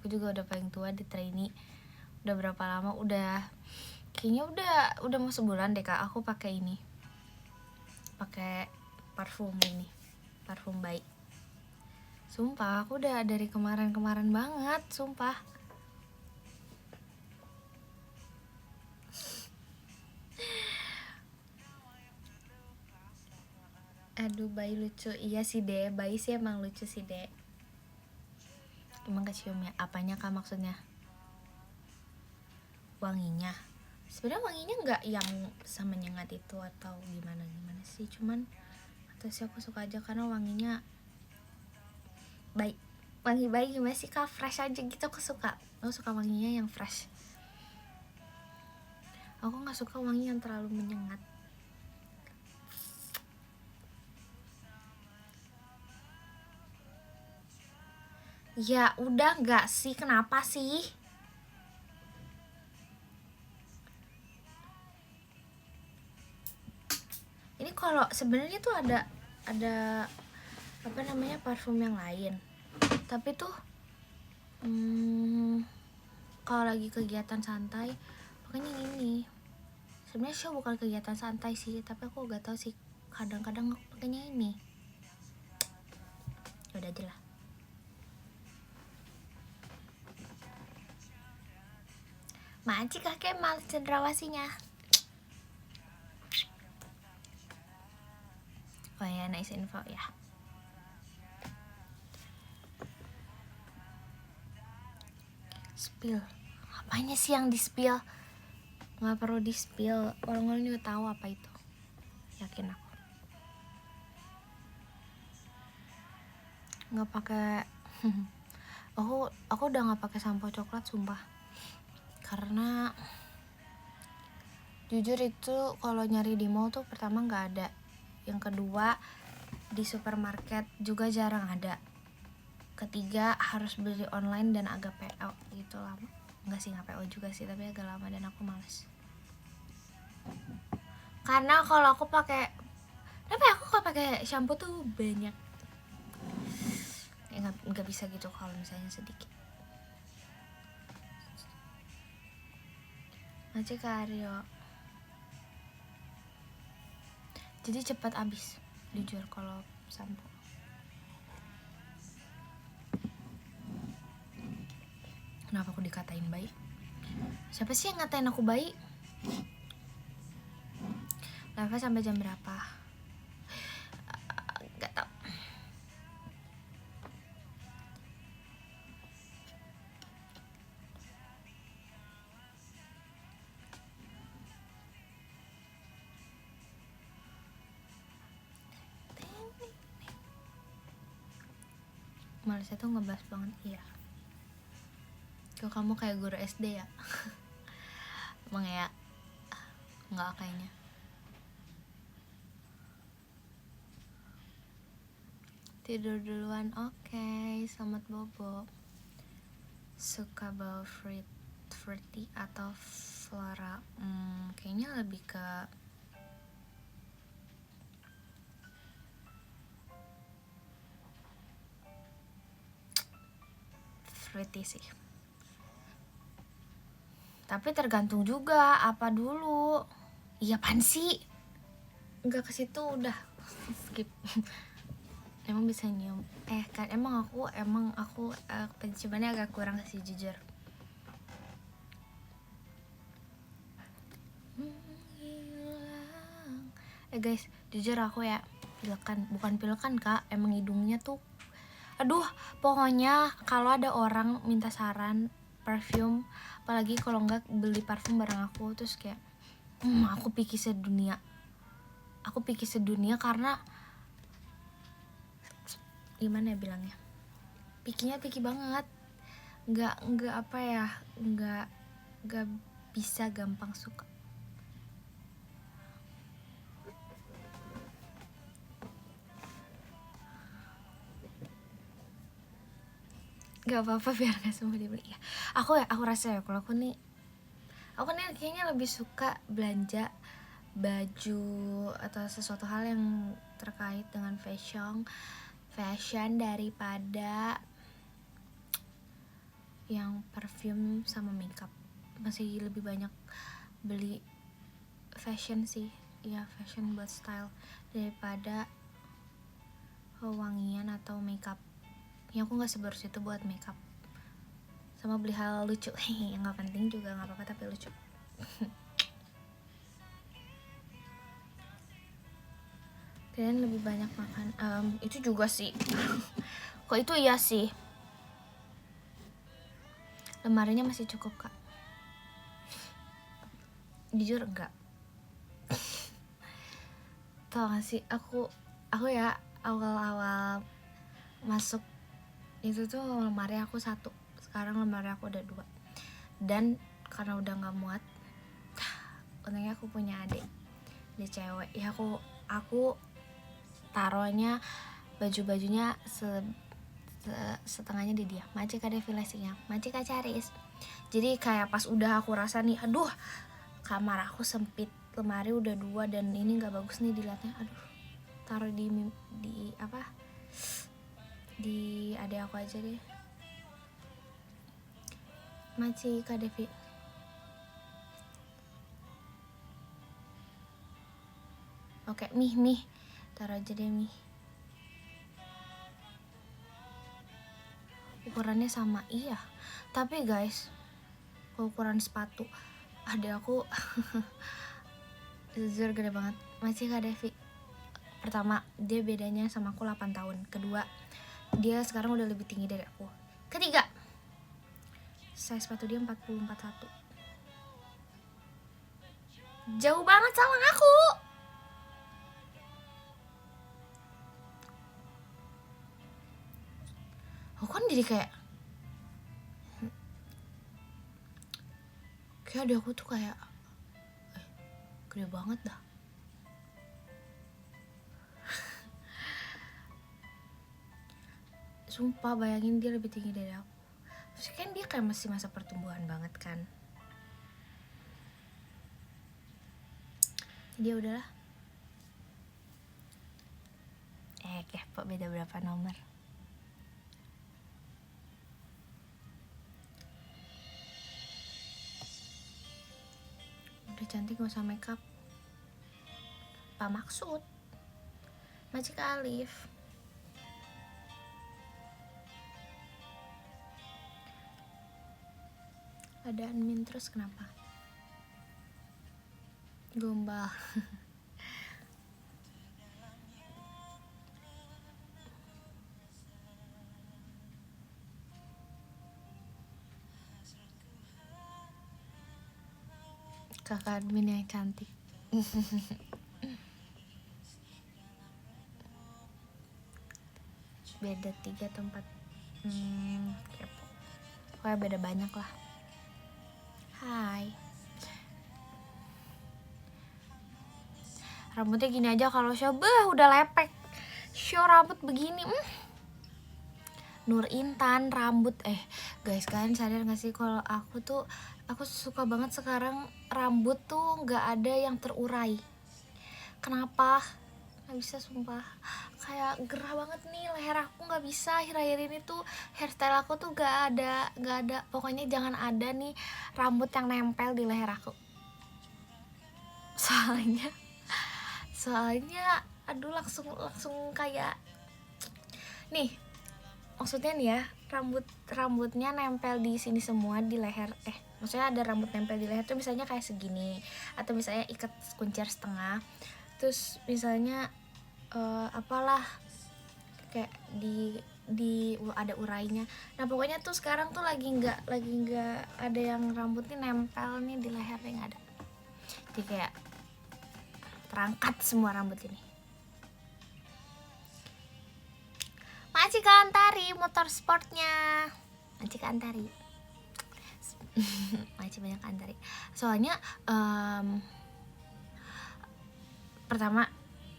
Speaker 1: juga udah paling tua di trainee. Udah berapa lama? Kayaknya udah mau sebulan deh Kak. Aku pakai ini. Pakai parfum ini. Parfum bayi. Sumpah, aku udah dari kemarin banget, sumpah. Aduh, bayi lucu. Iya sih deh, bayi sih emang lucu sih deh. Emang kecium ya? Apanya Kak maksudnya? Wanginya. Sebenarnya wanginya nggak yang sama nyengat itu atau gimana sih, cuman atau sih aku suka aja karena wanginya bayi. Wangi bayi gimana sih kak? Fresh aja gitu aku suka. Aku suka wanginya yang fresh. Aku nggak suka wangi yang terlalu menyengat. Ya udah nggak sih, kenapa sih? Ini kalau sebenarnya tuh ada apa namanya parfum yang lain. Tapi tuh kalau lagi kegiatan santai makanya ini. Sebenarnya show bukan kegiatan santai sih, tapi aku gak tahu sih, kadang-kadang aku pakainya ini. Udah aja lah. Maci kakek mal cendrawasinya. Oh ya, nice info ya. Spill. Apanya sih yang di spill? Nggak perlu di spill. Orang-orang juga tahu apa itu. Yakin aku. Nggak pakai. aku udah nggak pakai sampo coklat sumpah. Karena jujur itu kalau nyari di mall tuh pertama nggak ada. Yang kedua di supermarket juga jarang ada. Ketiga harus beli online dan agak PO gitu lama. Enggak sih, nggak PO juga sih, tapi agak lama dan aku males. Karena kalau aku pakai, tapi aku kalau pakai shampoo tuh banyak. Nggak bisa gitu kalau misalnya sedikit. Macet Kak Aryo. Jadi cepat habis jujur kalau shampoo. Kenapa aku dikatain bayi? Siapa sih yang ngatain aku bayi? Live sampai jam berapa? Gak tau. Malesnya tuh ngebahas banget. Iya. Kok kamu kayak guru SD ya? Emang ya? Enggak kayaknya. Tidur duluan, oke. Selamat bobo. Suka bau fruity atau flora? Kayaknya lebih ke fruity sih. Tapi tergantung juga apa dulu. Iya apaan sih? Enggak ke situ udah skip. Emang bisa nyium? Kan emang aku penciumannya agak kurang sih jujur. Guys, jujur aku ya bukan pilekan kak, emang hidungnya tuh aduh, pokoknya kalau ada orang minta saran parfum, apalagi kalau enggak beli parfum bareng aku, terus kayak aku pikir sedunia karena gimana ya bilangnya, pikir banget, nggak apa ya, nggak bisa gampang suka. Gak apa-apa biar gak semua dibeli ya. Aku rasa ya kalau aku nih kayaknya lebih suka belanja baju atau sesuatu hal yang terkait dengan fashion daripada yang parfum sama makeup. Masih lebih banyak beli fashion sih, ya fashion buat style daripada wangian atau makeup. Ya aku nggak seboros itu buat makeup. Sama beli hal lucu, yang nggak penting juga nggak apa-apa tapi lucu. Kalian lebih banyak makan, itu juga sih. Kok itu iya sih. Lemarinya masih cukup kak. Jujur enggak. Tau gak sih, aku ya awal-awal masuk Itu tuh lemari aku 1, sekarang lemari aku udah 2. Dan karena udah nggak muat, untungnya aku punya adik, dia cewek ya, aku taruhnya baju-bajunya setengahnya di dia. Macika devilasinya, Macika Caris. Jadi kayak pas udah aku rasa nih, aduh kamar aku sempit, lemari udah 2 dan ini nggak bagus nih dilihatnya, aduh taruh di apa, di adik aku aja deh. Macika Devi. Oke, mih taruh aja deh mih. Ukurannya sama, iya. Tapi guys, ukuran sepatu ada aku jujur gede banget. Macika Devi. Pertama, dia bedanya sama aku 8 tahun. Kedua, dia sekarang udah lebih tinggi dari aku. Ketiga, size sepatu dia 40-41. Jauh banget sama aku. Aku kan jadi kayak adik aku tuh kayak gede banget dah. Sumpah bayangin dia lebih tinggi dari aku. Terus kan dia kayak masih masa pertumbuhan banget kan. Jadi ya udahlah. Kepo beda berapa nomor. Udah cantik gak usah makeup. Apa maksud? Macika Alif. Ada admin terus kenapa? Gombal. Kakak admin yang cantik. Beda 3 atau 4. Kepo. Pokoknya beda banyak lah. Hai. Rambutnya gini aja kalau show, udah lepek. Show rambut begini, Nur Intan rambut, guys, kalian sadar gak sih kalau aku suka banget sekarang rambut tuh nggak ada yang terurai. Kenapa? Nggak bisa, sumpah. Kayak gerah banget nih leher aku, nggak bisa. Akhir-akhir ini tuh hairstyle aku tuh nggak ada. Pokoknya jangan ada nih rambut yang nempel di leher aku. Soalnya aduh langsung kayak nih, maksudnya nih ya, rambutnya nempel di sini semua di leher, maksudnya ada rambut nempel di leher tuh misalnya kayak segini, atau misalnya ikat kuncir setengah, terus misalnya apalah kayak di ada urainya. Nah pokoknya tuh sekarang tuh lagi nggak ada yang rambut nih nempel nih di lehernya, nggak ada. Jadi kayak terangkat semua rambut ini. Macika Antari motor sportnya. Macika Antari. Macik banyak Antari. Soalnya pertama,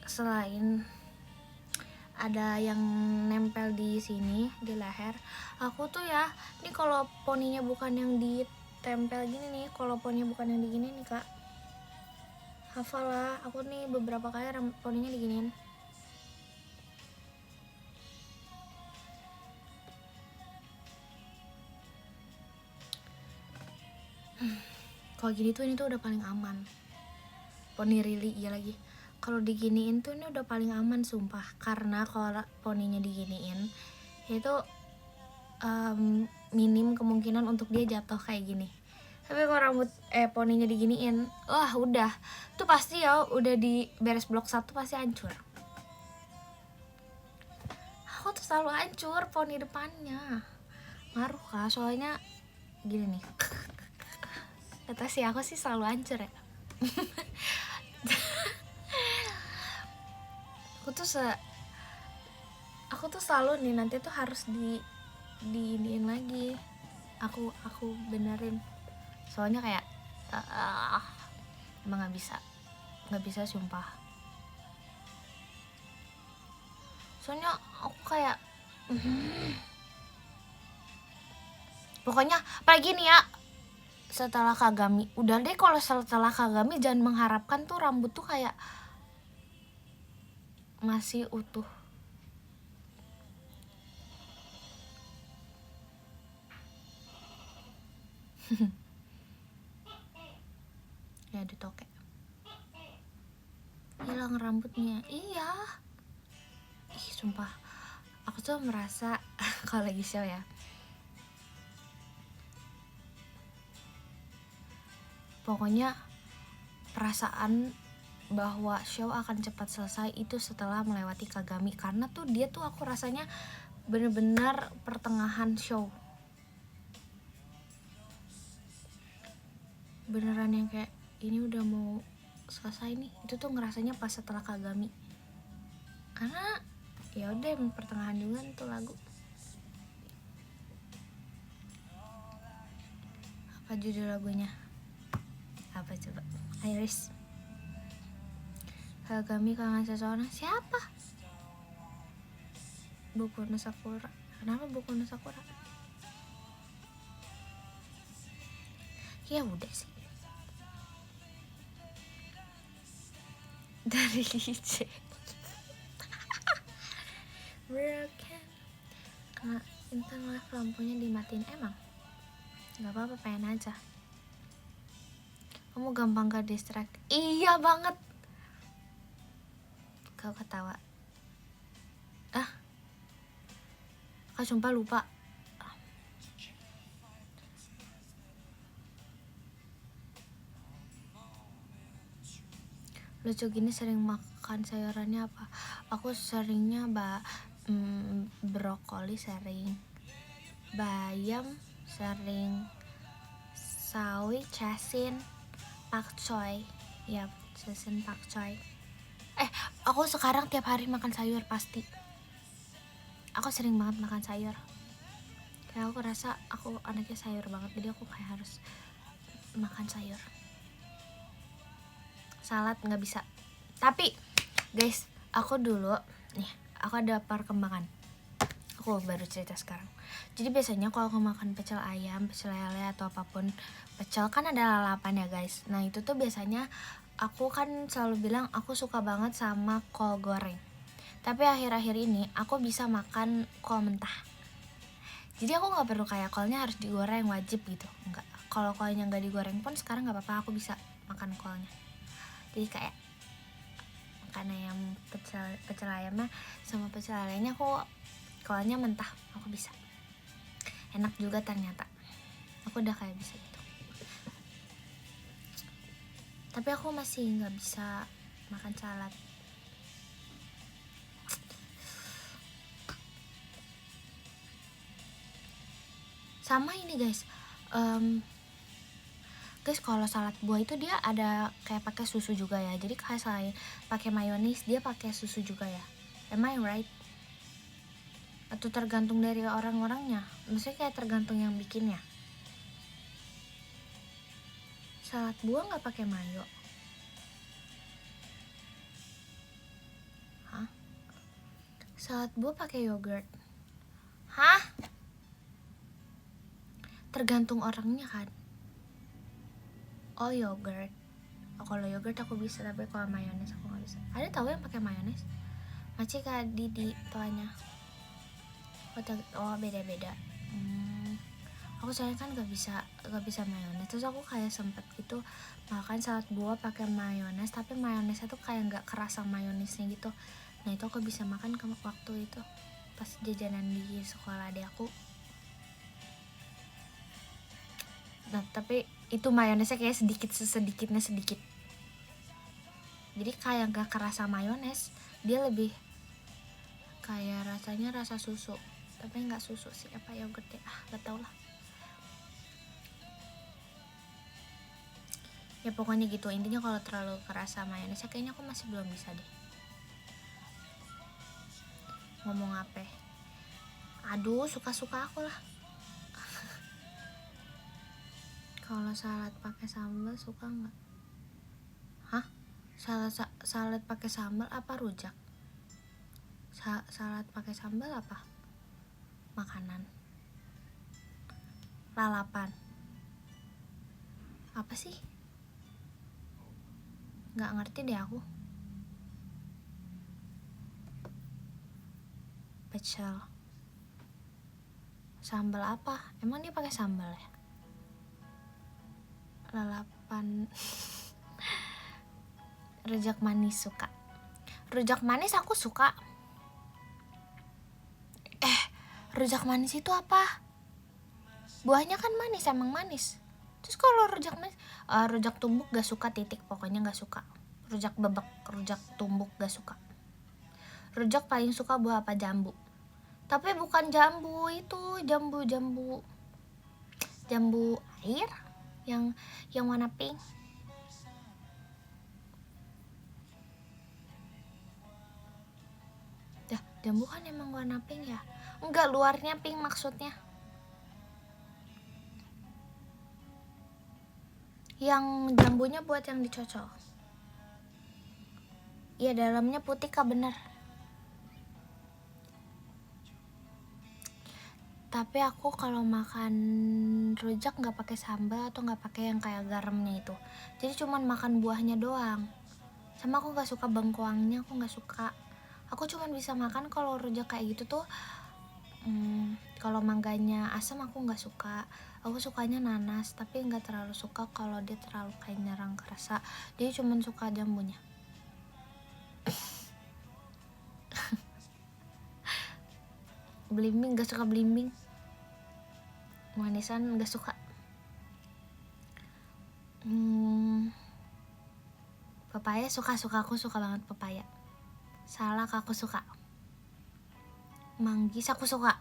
Speaker 1: selain ada yang nempel di sini di leher, aku tuh ya, ini kalau poninya bukan yang ditempel gini nih, kalau poninya bukan yang digini nih kak, hafal lah, aku nih beberapa kali poninya diginiin. Kalau gini tuh ini tuh udah paling aman. Poni Rili iya lagi. Kalau diginiin tuh ini udah paling aman sumpah. Karena kalau poninya diginiin itu minim kemungkinan untuk dia jatuh kayak gini. Tapi kalau rambut poninya diginiin, wah udah. Tuh pasti ya udah di beres blok 1 pasti hancur. Aku tuh selalu hancur poni depannya. Ngaruh kak, soalnya gini nih. Kata sih aku sih selalu hancur ya. aku tuh selalu nih nanti tuh harus diiniin lagi. Aku benerin. Soalnya kayak emang nggak bisa sumpah. Soalnya aku kayak pokoknya apalagi nih ya, setelah Kagami, udah deh kalau setelah Kagami jangan mengharapkan tuh rambut tuh kayak masih utuh. Ya ditoke, hilang rambutnya. Iya, ih sumpah aku tuh merasa kalau lagi show ya, pokoknya perasaan bahwa show akan cepat selesai itu setelah melewati Kagami, karena tuh dia tuh aku rasanya bener-bener pertengahan show, beneran yang kayak ini udah mau selesai nih, itu tuh ngerasanya pas setelah Kagami, karena ya udah pertengahan juga tuh lagu. Apa judul lagunya? Apa coba? Iris. Kagami kangen seseorang, siapa? Boku no Sakura. Kenapa Boku no Sakura? Ya udah sih. Dari Lice. Broken. Karena Intan live lampunya dimatiin, emang nggak apa-apa, pengen aja. Kamu gampang ke distract. Iya banget. Kau ketawa. Kak sumpah lupa. Lucu gini sering makan sayurannya apa? Aku seringnya brokoli sering, bayam sering, sawi, casin, pakcoy. Ya, casin pakcoy. Aku sekarang tiap hari makan sayur pasti. Aku sering banget makan sayur. Kayak aku rasa aku anaknya sayur banget, jadi aku kayak harus makan sayur. Salad nggak bisa. Tapi guys, aku dulu nih, aku ada perkembangan. Aku baru cerita sekarang. Jadi biasanya kalau aku makan pecel ayam, pecel lele atau apapun pecel kan ada lalapan ya guys. Nah itu tuh biasanya aku kan selalu bilang aku suka banget sama kol goreng. Tapi akhir-akhir ini aku bisa makan kol mentah. Jadi aku nggak perlu kayak kolnya harus digoreng wajib gitu. Enggak. Kalau kolnya nggak digoreng pun sekarang nggak apa-apa, aku bisa makan kolnya. Jadi kayak makan ayam pecel ayamnya sama pecel lelenya aku kolnya mentah, aku bisa. Enak juga ternyata. Aku udah kayak bisa gitu. Tapi aku masih nggak bisa makan salad. Sama ini guys, guys kalau salad buah itu dia ada kayak pakai susu juga ya. Jadi kayak selain pakai mayonis dia pakai susu juga ya. Am I right? Atau tergantung dari orang-orangnya? Maksudnya kayak tergantung yang bikinnya. Salad buah nggak pakai mayo? Hah? Salad buah pakai yogurt? Hah? Tergantung orangnya kan. Oh yogurt. Kalau yogurt aku bisa, tapi kalau mayones aku nggak bisa. Ada tahu yang pakai mayones? Macam kayak di tuanya. Oh beda-beda. Aku soalnya kan nggak bisa mayones. Terus aku kayak sempet gitu makan salad buah pakai mayones, tapi mayonesnya tuh kayak nggak kerasa mayonesnya gitu. Nah itu aku bisa makan waktu itu pas jajanan di sekolah adik aku. Nah tapi itu mayonesnya kayak sedikit. Jadi kayak gak kerasa mayones, dia lebih kayak rasanya rasa susu, tapi nggak susu sih, apa yogurt ya, gak tau lah. Ya pokoknya gitu, intinya kalau terlalu kerasa mayonesnya kayaknya aku masih belum bisa deh. Ngomong apa? Aduh, suka-suka aku lah. Kalau salad pakai sambal suka nggak? Hah? Salad pakai sambal apa rujak? Salad pakai sambal apa? Makanan. Lalapan. Apa sih? Nggak ngerti deh aku. Pecel. Sambal apa? Emang dia pakai sambal ya? Lalapan. Rujak manis suka. Rujak manis aku suka. Rujak manis itu apa? Buahnya kan manis, emang manis. Terus kalau rujak manis, rujak tumbuk gak suka, titik, pokoknya gak suka. Rujak bebek, rujak tumbuk gak suka. Rujak paling suka buah apa? Jambu. Tapi bukan jambu itu, jambu air yang warna pink. Dah, jambu kan emang warna pink ya? Enggak, luarnya pink maksudnya. Yang jambunya buat yang dicocol. Iya, dalamnya putih kah, bener. Tapi aku kalau makan rujak nggak pakai sambal atau nggak pakai yang kayak garamnya itu. Jadi cuman makan buahnya doang. Sama aku nggak suka bengkoangnya, aku nggak suka. Aku cuman bisa makan kalau rujak kayak gitu tuh. Kalau mangganya asam aku nggak suka. Aku sukanya nanas, tapi nggak terlalu suka kalau dia terlalu kayak nyerang kerasa. Dia cuman suka jambunya. Belimbing nggak suka belimbing. Manisan nggak suka. Pepaya suka, aku suka banget pepaya. Salak aku suka. Manggis aku suka.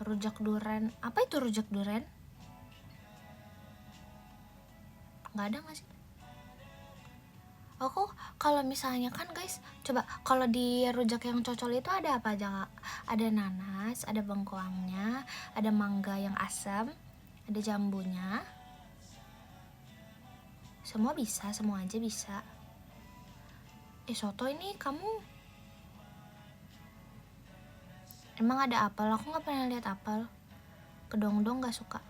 Speaker 1: Rujak duren, apa itu rujak duren? Nggak ada nggak sih? Aku kalau misalnya kan guys, coba kalau di rujak yang cocol itu ada apa aja? Ada nanas, ada bengkoangnya, ada mangga yang asam, ada jambunya. Semua bisa, semua aja bisa. Soto ini kamu emang ada apel? Aku nggak pernah lihat apel. Kedongdong nggak suka.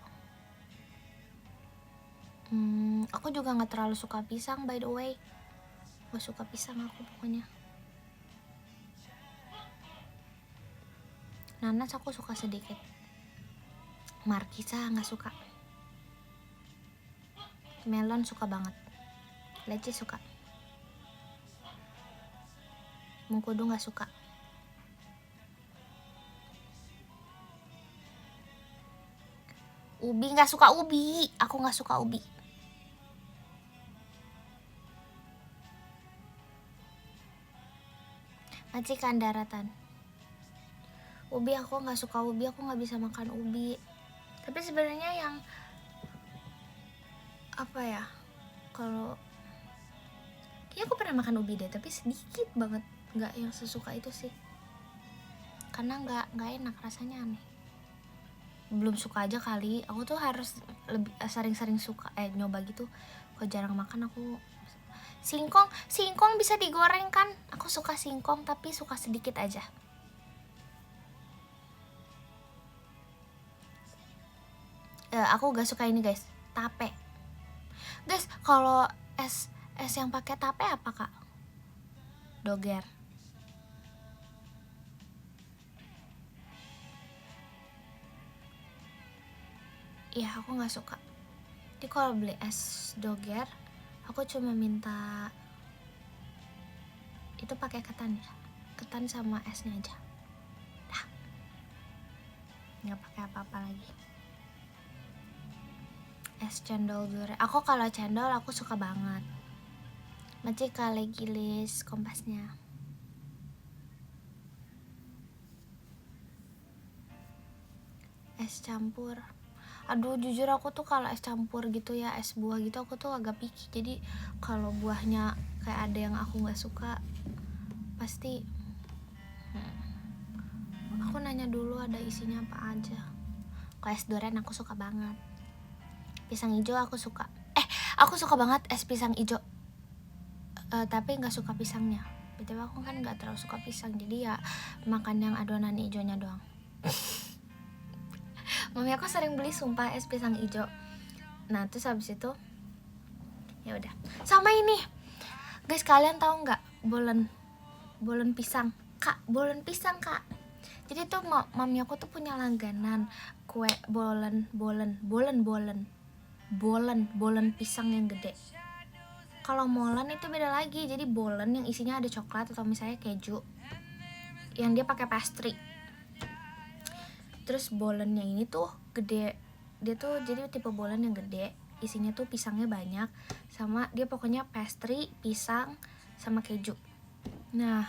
Speaker 1: Aku juga nggak terlalu suka pisang, by the way. Gak suka pisang aku pokoknya. Nanas aku suka sedikit. Markisa nggak suka. Melon suka banget. Leci suka. Mengkudu nggak suka. Ubi nggak suka ubi. Aku nggak suka ubi. Majikan daratan. Ubi aku nggak suka ubi. Aku nggak bisa makan ubi. Tapi sebenarnya yang apa ya? Kalau kayaknya aku pernah makan ubi deh, tapi sedikit banget. Nggak yang sesuka itu sih. Karena nggak enak, rasanya aneh. Belum suka aja kali. Aku tuh harus lebih sering-sering suka nyoba gitu. Kalau jarang makan aku. Singkong bisa digoreng kan? Aku suka singkong tapi suka sedikit aja. Aku gak suka ini guys, tape. Guys, kalau es yang pakai tape apa kak? Doger. Iya, aku nggak suka. Jadi kalau beli es doger, aku cuma minta itu pakai ketan ya, ketan sama esnya aja. Dah, nggak pakai apa-apa lagi. Es cendol durian. Aku kalau cendol aku suka banget. Macam kali gilis kompasnya. Es campur. Aduh, jujur aku tuh kalau es campur gitu ya, es buah gitu aku tuh agak picky. Jadi kalau buahnya kayak ada yang aku nggak suka, pasti aku Aku nanya dulu ada isinya apa aja. Kalau es durian aku suka banget. Pisang hijau aku suka. Aku suka banget es pisang hijau. Tapi nggak suka pisangnya. BTW aku kan nggak terlalu suka pisang, jadi ya makan yang adonan hijaunya doang. Mami aku sering beli sumpah es pisang hijau. Nah terus habis itu ya udah. Sama ini, guys, kalian tahu nggak bolen pisang? Kak, bolen pisang kak. Jadi tuh mami aku tuh punya langganan kue bolen pisang yang gede. Kalau molen itu beda lagi, jadi bolen yang isinya ada coklat atau misalnya keju, yang dia pakai pastry. Terus bolennya ini tuh gede, dia tuh jadi tipe bolen yang gede, isinya tuh pisangnya banyak, sama dia pokoknya pastry, pisang, sama keju. Nah,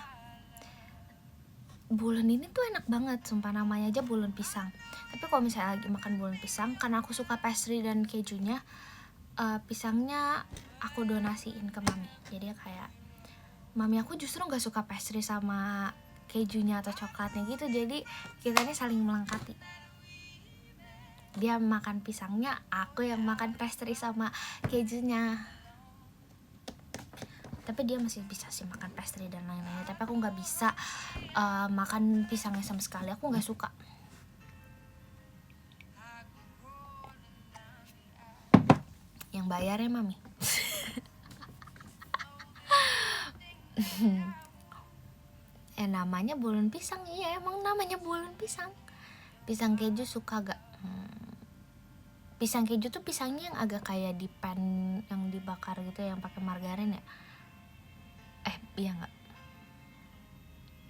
Speaker 1: bolen ini tuh enak banget, sumpah namanya aja bolen pisang. Tapi kalau misalnya lagi makan bolen pisang, karena aku suka pastry dan kejunya, pisangnya aku donasiin ke mami. Jadi kayak mami aku justru nggak suka pastry sama kejunya atau coklatnya gitu, jadi kita ini saling melengkapi. Dia makan pisangnya, aku yang makan pastry sama kejunya. Tapi dia masih bisa sih makan pastry dan lain-lainnya, tapi aku nggak bisa makan pisangnya sama sekali, aku nggak suka. Yang bayarnya mami. Namanya bolen pisang, iya emang namanya bolen pisang. Pisang keju suka gak? Pisang keju tuh pisangnya yang agak kayak di pan yang dibakar gitu, yang pakai margarin ya. Iya nggak?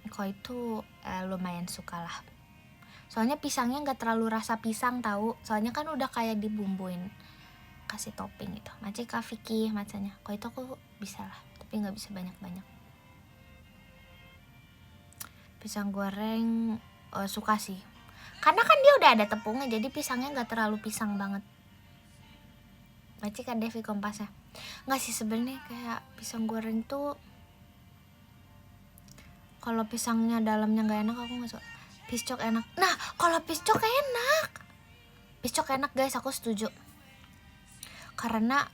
Speaker 1: Kok itu lumayan suka lah. Soalnya pisangnya nggak terlalu rasa pisang tahu. Soalnya kan udah kayak dibumbuin, kasih topping gitu. Macam Kak Vicky macamnya. Kok itu aku bisa lah, tapi nggak bisa banyak-banyak. Pisang goreng suka sih, karena kan dia udah ada tepungnya, jadi pisangnya nggak terlalu pisang banget. Macam kan Devi Kompasnya nggak sih sebenarnya, kayak pisang goreng tuh kalau pisangnya dalamnya nggak enak aku nggak suka. Piscok enak. Nah kalau piscok enak guys, aku setuju. Karena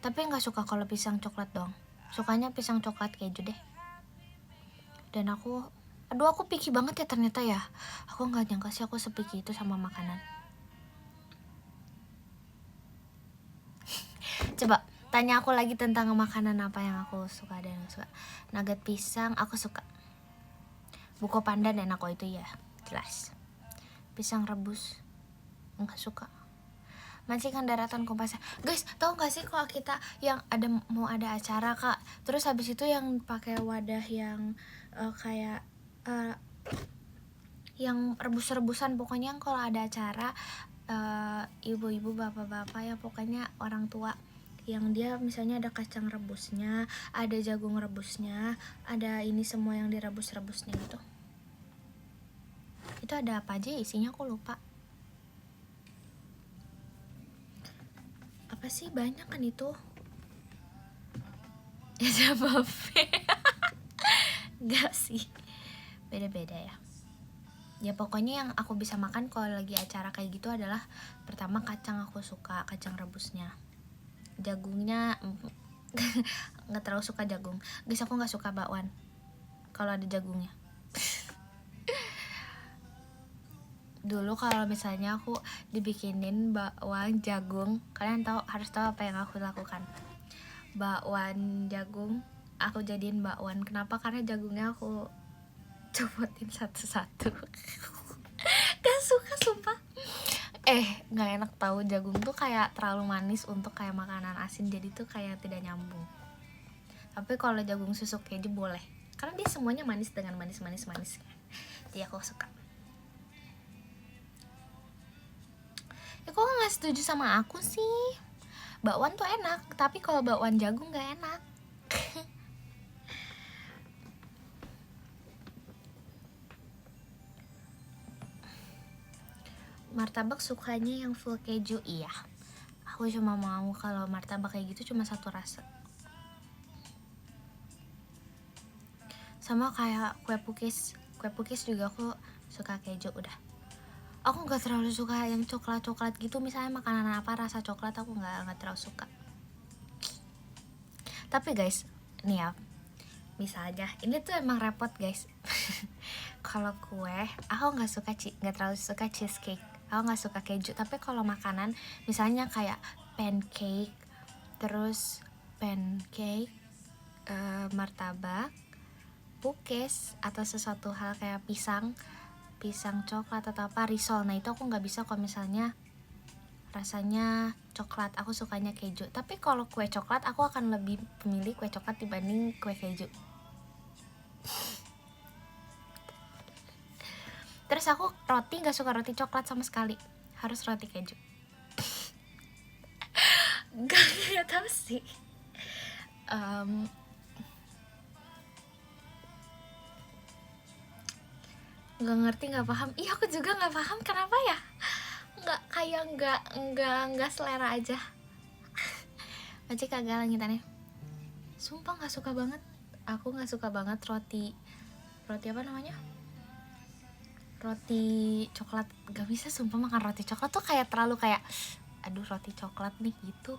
Speaker 1: tapi nggak suka kalau pisang coklat dong, sukanya pisang coklat keju deh. Dan aku picky banget ya ternyata ya. Aku nggak nyangka sih aku sepicky itu sama makanan. Coba tanya aku lagi tentang makanan apa yang aku suka dan gak suka. Nugget pisang aku suka. Buko pandan enak kok itu ya, jelas. Pisang rebus nggak suka. Mancikan daratan Kompas. Guys, tau gak sih kalau kita yang mau ada acara kak, terus habis itu yang pakai wadah yang kayak yang rebus-rebusan, pokoknya yang kalau ada acara ibu-ibu, bapak-bapak ya, pokoknya orang tua, yang dia misalnya ada kacang rebusnya, ada jagung rebusnya, ada ini semua yang direbus-rebusnya gitu. Itu ada apa aja isinya aku lupa. Apa sih, banyak kan itu. Ya buffet. Enggak sih, beda-beda ya. Ya pokoknya yang aku bisa makan kalau lagi acara kayak gitu adalah, pertama kacang, aku suka kacang rebusnya. Jagungnya nggak terlalu suka jagung guys, aku nggak suka bakwan kalau ada jagungnya. Dulu kalau misalnya aku dibikinin bakwan jagung, kalian harus tahu apa yang aku lakukan. Bakwan jagung aku jadiin bakwan. Kenapa? Karena jagungnya aku copotin satu-satu. Gak suka sumpah. Nggak enak tahu, jagung tuh kayak terlalu manis untuk kayak makanan asin, jadi tuh kayak tidak nyambung. Tapi kalau jagung susu keju boleh, karena dia semuanya manis dengan manis. Jadi aku suka. Kok nggak setuju sama aku sih? Bakwan tuh enak, tapi kalau bakwan jagung nggak enak. Martabak sukanya yang full keju, iya. Aku cuma mau kalau martabak kayak gitu cuma satu rasa. Sama kayak kue pukis, Kue pukis juga aku suka keju udah. Aku nggak terlalu suka yang coklat gitu, misalnya makanan apa rasa coklat aku nggak terlalu suka. Tapi guys, nih ya, misalnya ini tuh emang repot guys. Kalau kue aku nggak terlalu suka cheesecake, aku nggak suka keju. Tapi kalau makanan misalnya kayak pancake, terus martabak, pukis, atau sesuatu hal kayak pisang coklat atau apa, risol, nah itu aku nggak bisa kalau misalnya rasanya coklat, aku sukanya keju. Tapi kalau kue coklat aku akan lebih memilih kue coklat dibanding kue keju. Terus aku roti nggak suka roti coklat sama sekali, harus roti keju. Gak tahu sih. Nggak ngerti, nggak paham. Iya aku juga nggak paham kenapa ya. Nggak kayak nggak selera aja. Macam kagak langitannya. Sumpah nggak suka banget. Aku nggak suka banget roti apa namanya? Roti coklat. Gak bisa sumpah makan roti coklat tuh kayak terlalu kayak aduh roti coklat nih gitu.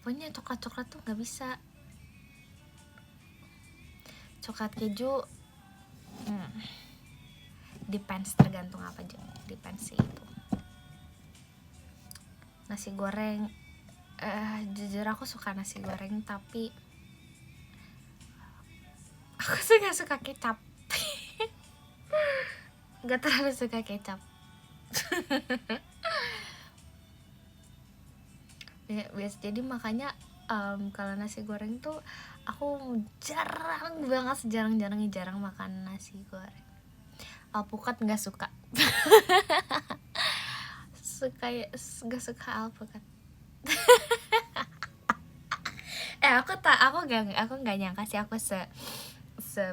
Speaker 1: Pokoknya coklat tuh nggak bisa. Coklat keju depends, tergantung apa aja, depends sih itu. Nasi goreng, jujur aku suka nasi goreng, tapi aku sih gak suka kecap. Gak terlalu suka kecap. Biasa, jadi makanya kalau nasi goreng tuh aku jarang banget, jarang makan nasi goreng. Alpukat nggak suka. Gak suka alpukat. Aku nggak nyangka sih aku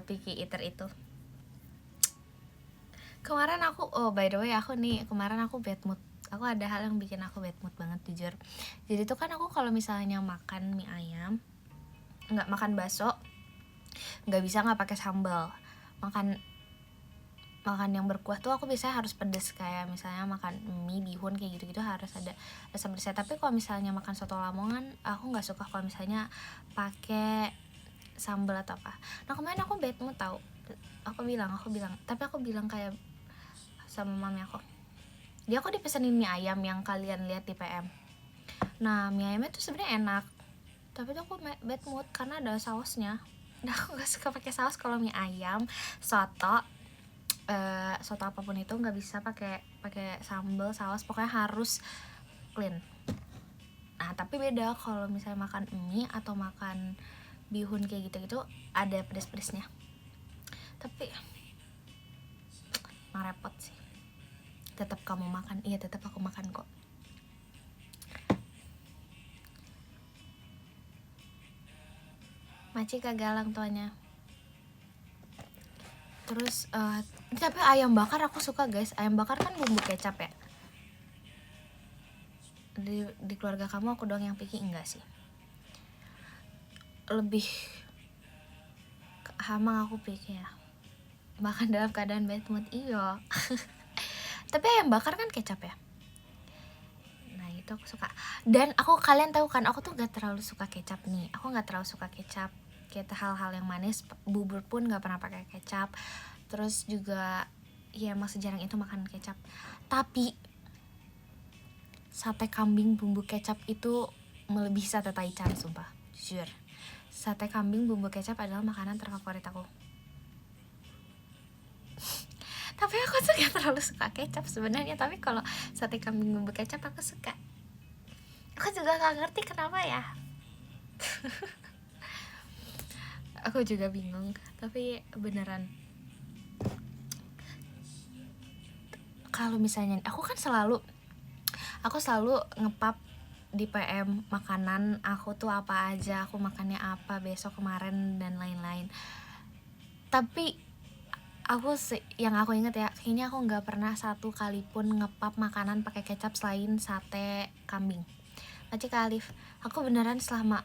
Speaker 1: picky eater itu. Kemarin aku, by the way aku nih kemarin aku bad mood. Aku ada hal yang bikin aku bad mood banget jujur. Jadi tuh kan aku kalau misalnya makan mie ayam, nggak makan bakso, nggak bisa nggak pakai sambal. Makan yang berkuah tuh aku biasanya harus pedes, kayak misalnya makan mie bihun kayak gitu harus ada rasa pedesnya. Tapi kalau misalnya makan soto Lamongan aku nggak suka kalau misalnya pakai sambal atau apa. Nah kemarin aku bad mood tau. Aku bilang kayak sama mami aku, dia aku dipesenin mie ayam yang kalian lihat di PM. Nah mie ayamnya tuh sebenarnya enak, tapi tuh aku bad mood karena ada sausnya. Nah aku nggak suka pakai saus kalau mie ayam. Soto apapun itu nggak bisa pakai sambal, saus, pokoknya harus clean. Nah tapi beda kalau misalnya makan mie atau makan bihun kayak gitu ada pedes-pedesnya. Tapi emang repot sih. Tetap kamu makan, iya tetap aku makan kok. Maci kagalang tuanya. Terus tapi ayam bakar aku suka guys. Ayam bakar kan bumbu kecap ya. Di keluarga kamu aku doang yang picky? Enggak sih, lebih hamang aku picky ya. Makan dalam keadaan bad mood, iya. Tapi ayam bakar kan kecap ya. Nah itu aku suka. Dan kalian tahu kan aku tuh gak terlalu suka kecap nih. Aku gak terlalu suka kecap. Kayak hal-hal yang manis, bubur pun gak pernah pakai kecap. Terus juga ya emang sejarang itu makan kecap. Tapi sate kambing bumbu kecap itu melebihi sate taichan, sumpah, jujur. Sate kambing bumbu kecap adalah makanan terfavorit aku. Tapi aku tuh gak terlalu suka kecap sebenarnya. Tapi kalau sate kambing bumbu kecap aku suka. Aku juga gak ngerti kenapa ya. Aku juga bingung. Tapi beneran, kalau misalnya aku selalu ngepap di PM makanan aku tuh apa aja, aku makannya apa besok, kemarin, dan lain-lain. Tapi yang aku inget ya, kayaknya aku nggak pernah satu kali pun ngepap makanan pakai kecap selain sate kambing. Macik Alif, aku beneran selama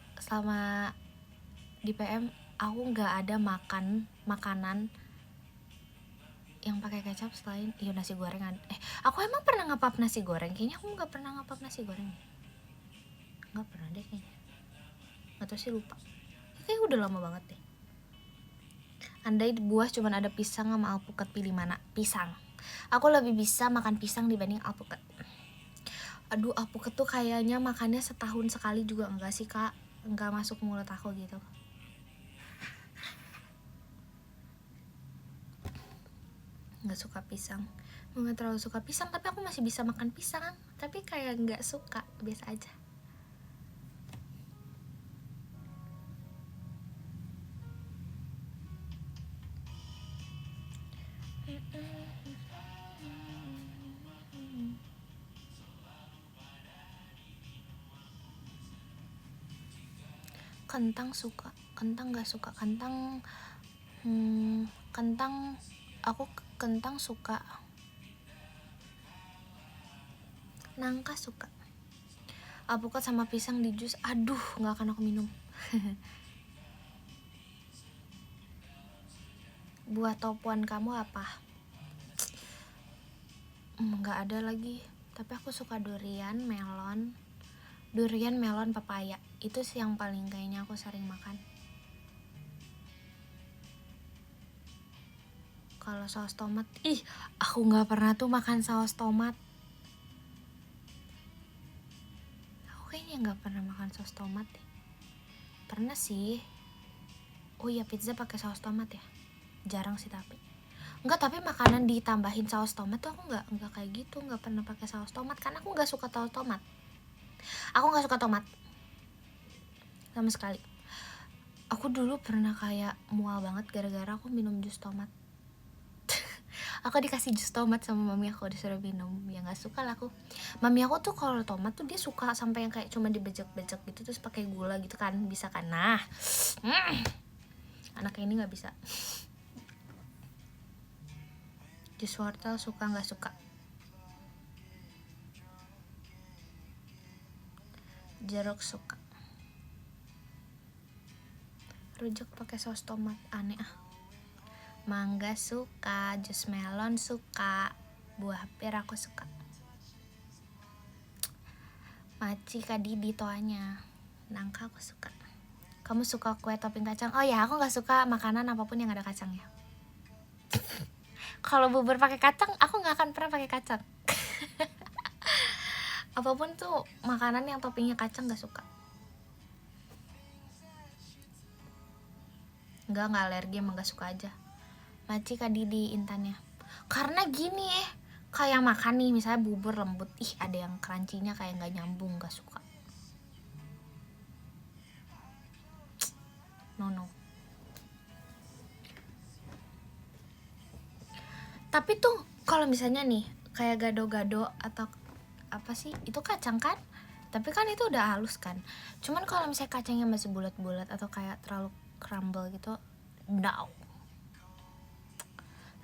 Speaker 1: di PM aku nggak ada makan makanan yang pakai kecap selain nasi gorengan. Aku emang pernah ngepap nasi goreng? Kayaknya aku nggak pernah ngepap nasi goreng. Nggak pernah deh kayaknya. Nggak tahu sih, lupa. Kayaknya udah lama banget deh. Andai buah cuman ada pisang sama alpukat, pilih mana? Pisang. Aku lebih bisa makan pisang dibanding alpukat. Aduh, alpukat tuh kayaknya makannya setahun sekali juga enggak sih kak? Enggak masuk mulut aku gitu. Nggak suka pisang, nggak terlalu suka pisang, tapi aku masih bisa makan pisang, tapi kayak nggak suka, biasa aja. Kentang suka, kentang nggak suka. Kentang aku kentang suka, nangka suka. Alpukat sama pisang di jus, aduh nggak akan aku minum. Buah topuan kamu apa? Nggak ada lagi, tapi aku suka durian, melon, papaya. Itu sih yang paling kayaknya aku sering makan. Kalau saus tomat, aku nggak pernah tuh makan saus tomat. Aku kayaknya nggak pernah makan saus tomat deh. Pernah sih. Oh iya, pizza pakai saus tomat ya? Jarang sih tapi. Enggak, tapi makanan ditambahin saus tomat tuh aku nggak kayak gitu, nggak pernah pakai saus tomat karena aku nggak suka saus tomat. Aku nggak suka tomat sama sekali. Aku dulu pernah kayak mual banget gara-gara aku minum jus tomat. Aku dikasih jus tomat sama mami aku, disuruh minum, ya nggak suka lah aku. Mami aku tuh kalau tomat tuh dia suka sampai yang kayak cuma dibejek-bejek gitu terus pakai gula gitu kan, bisa kan? Nah, anaknya ini nggak bisa. Jus wortel suka nggak suka? Jeruk suka. Rujak pakai saus tomat, aneh ah. Mangga suka, jus melon suka, buah pir aku suka. Maci kadidi toanya, nangka aku suka. Kamu suka kue topping kacang? Oh ya, aku nggak suka makanan apapun yang ada kacangnya. Kalau bubur pakai kacang, aku nggak akan pernah pakai kacang. Apapun tuh makanan yang toppingnya kacang nggak suka. Nggak alergi, emang nggak suka aja. Maci kadidi intannya. Karena gini kayak makan nih misalnya bubur lembut, ada yang crunchy-nya kayak nggak nyambung, nggak suka. No. Tapi tuh kalau misalnya nih kayak gado-gado atau apa sih itu kacang kan, tapi kan itu udah halus kan. Cuman kalau misalnya kacangnya masih bulat-bulat atau kayak terlalu crumble gitu, no.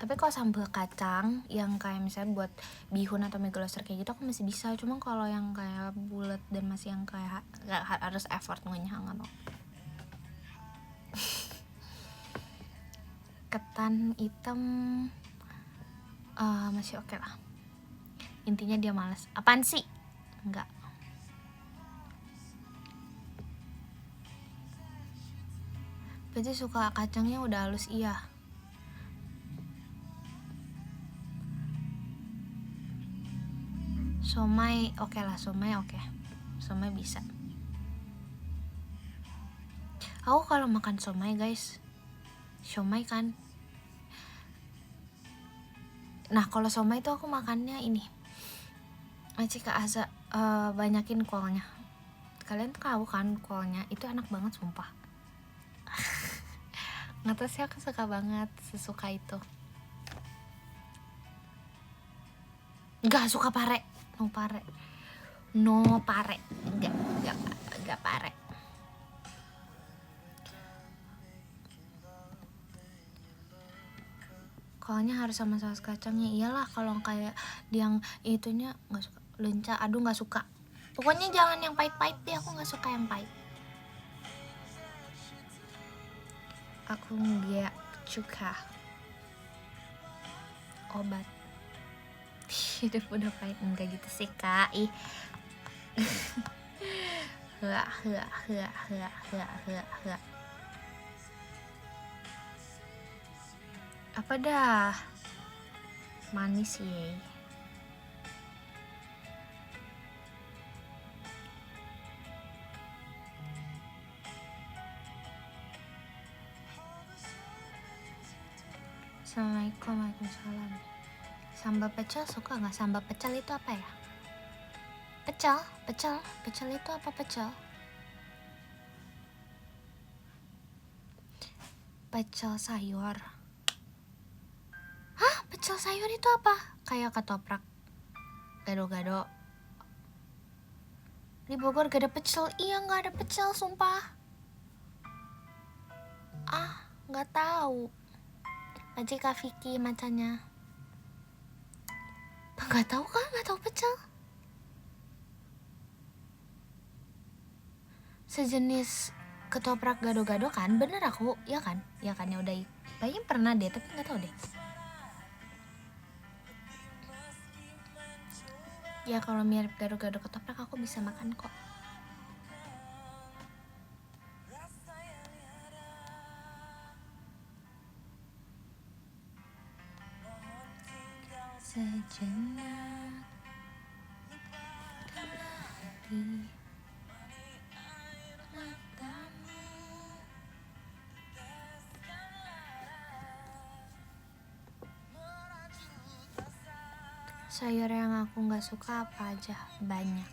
Speaker 1: Tapi kalau sambal kacang yang kayak misalnya buat bihun atau mie glosor kayak gitu aku masih bisa. Cuma kalau yang kayak bulat dan masih yang kayak harus effort ngunyah, nggak mau. Ketan hitam masih oke lah. Intinya dia malas. Apaan sih? Enggak. Berarti suka kacangnya udah halus, iya. Somai oke lah, somai oke. Somai bisa. Aku kalau makan somai guys, somai kan. Nah kalau somai itu aku makannya ini, Kak Aza, banyakin kolnya. Kalian tahu kan kolnya itu enak banget sumpah. Nggak tahu sih, aku suka banget, sesuka itu. Nggak suka pare, no pare, nggak pare. Kolnya harus sama saus kacangnya, iyalah. Kalau kayak yang itunya nggak suka. Lenca, aduh nggak suka. Pokoknya jangan yang pahit-pahit deh, aku nggak suka yang pahit. Aku nggak suka obat. Hidup udah pahit. Enggak gitu sih kak. Ih. Hua. Apa dah? Manis ye. Assalamualaikum, waalaikumsalam. Sambal pecel suka nggak? Sambal pecel itu apa ya? Pecel itu apa pecel? Pecel sayur. Hah? Pecel sayur itu apa? Kayak ketoprak, gado-gado. Di Bogor gak ada pecel. Iya nggak ada pecel, sumpah. Nggak tahu. Aji Kak Vicky macanya. Nggak tahu kan? Nggak tahu pecel. Sejenis ketoprak gado-gado kan? Bener aku, ya kan? Ya kan, ya udah. Kayaknya pernah deh, tapi nggak tahu deh. Ya kalau mirip gado-gado ketoprak aku bisa makan kok. Sejenak di matamu. Sayur yang aku nggak suka apa aja? Banyak.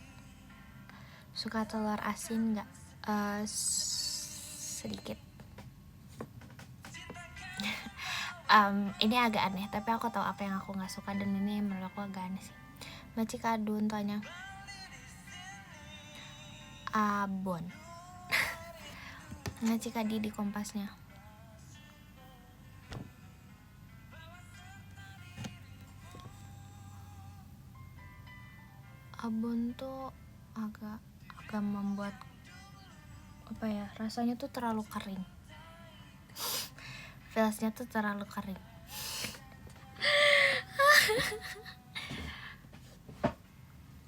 Speaker 1: Suka telur asin nggak? Sedikit. Ini agak aneh, tapi aku tahu apa yang aku nggak suka dan ini menurut aku agak aneh sih. Macikadun tanya. Abon. Macikadi di Kompasnya. Abon tuh agak membuat apa ya, rasanya tuh terlalu kering. Feelsnya tuh terlalu kering.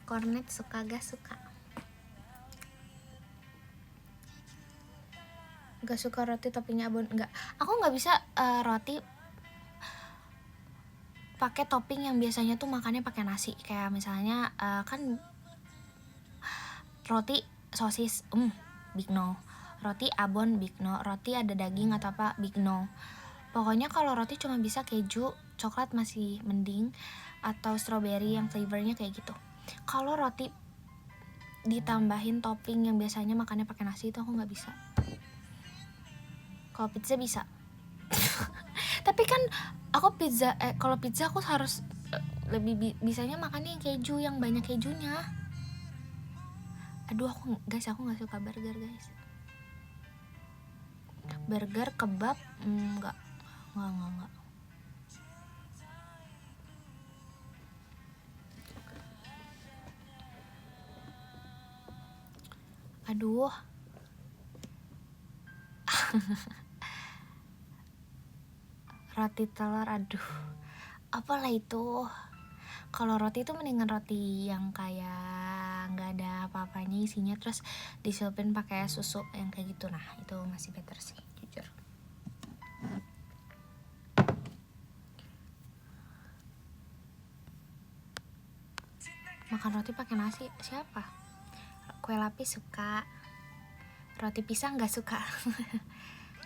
Speaker 1: Kornet suka gak suka? Gak suka roti toppingnya abon? Enggak. Aku nggak bisa roti pakai topping yang biasanya tuh makannya pakai nasi. Kayak misalnya kan roti sosis, big no. Roti abon, big no. Roti ada daging atau apa, big no. Pokoknya kalau roti cuma bisa keju, coklat masih mending, atau strawberry yang flavornya kayak gitu. Kalau roti ditambahin topping yang biasanya makannya pakai nasi itu aku nggak bisa. Kalau pizza bisa. Tapi kan aku kalau pizza aku harus lebih bisanya makannya yang keju, yang banyak kejunya. Aduh aku nggak suka burger guys. Burger, kebab, enggak. Aduh. Roti telur, aduh. Apalah itu. Kalau roti itu mendingan roti yang kayak nggak ada apa-apanya isinya, terus diselupin pakai susu yang kayak gitu. Nah itu masih better sih, jujur. Makan roti pakai nasi siapa? Kue lapis suka. Roti pisang nggak suka.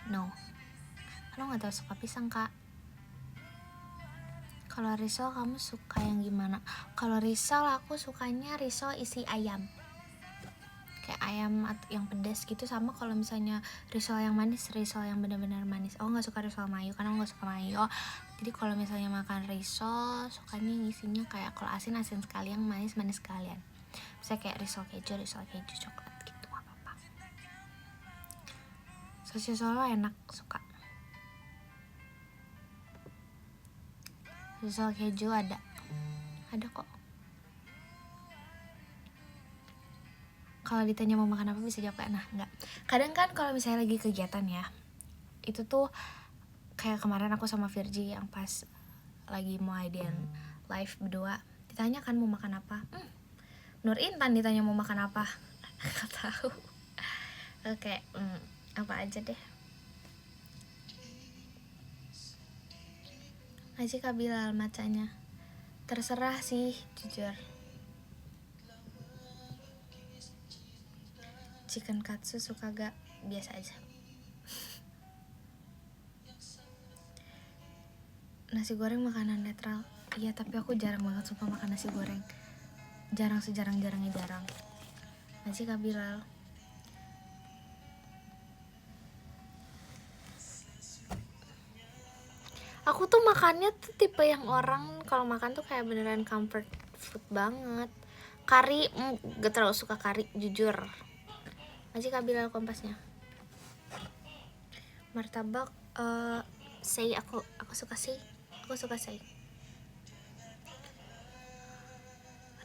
Speaker 1: No. Lo nggak tahu suka pisang kak. Kalau risol kamu suka yang gimana? Kalau risol aku sukanya risol isi ayam. Kayak ayam yang pedas gitu. Sama kalau misalnya risol yang manis, risol yang benar-benar manis. Aku nggak suka risol mayo karena aku nggak suka mayo. Jadi kalau misalnya makan risol, sukanya isinya kayak kalau asin sekalian, manis sekalian. Misalnya kayak risol keju coklat gitu, nggak apa-apa. Sosis Solo enak, suka. Risol keju ada kok. Kalau ditanya mau makan apa bisa jawab enggak. Kadang kan kalau misalnya lagi kegiatan ya, itu tuh kayak kemarin aku sama Virgi yang pas lagi mau IDN live berdua, ditanya kan mau makan apa. Nur Intan ditanya mau makan apa, nggak tahu. Oke, apa aja deh. Aji Kak Bilal macanya. Terserah sih, jujur. Chicken katsu suka gak? Biasa aja. Nasi goreng makanan netral. Iya, tapi aku jarang banget sumpah makan nasi goreng. Jarang, sejarang-jarangnya jarang. Aji Kak Bilal. Aku tuh makannya tuh tipe yang orang kalau makan tuh kayak beneran comfort food banget. Kari, gak terlalu suka kari, jujur. Aji Kak Bilal Kompasnya. Martabak, sei, aku suka sei. Aku suka sei.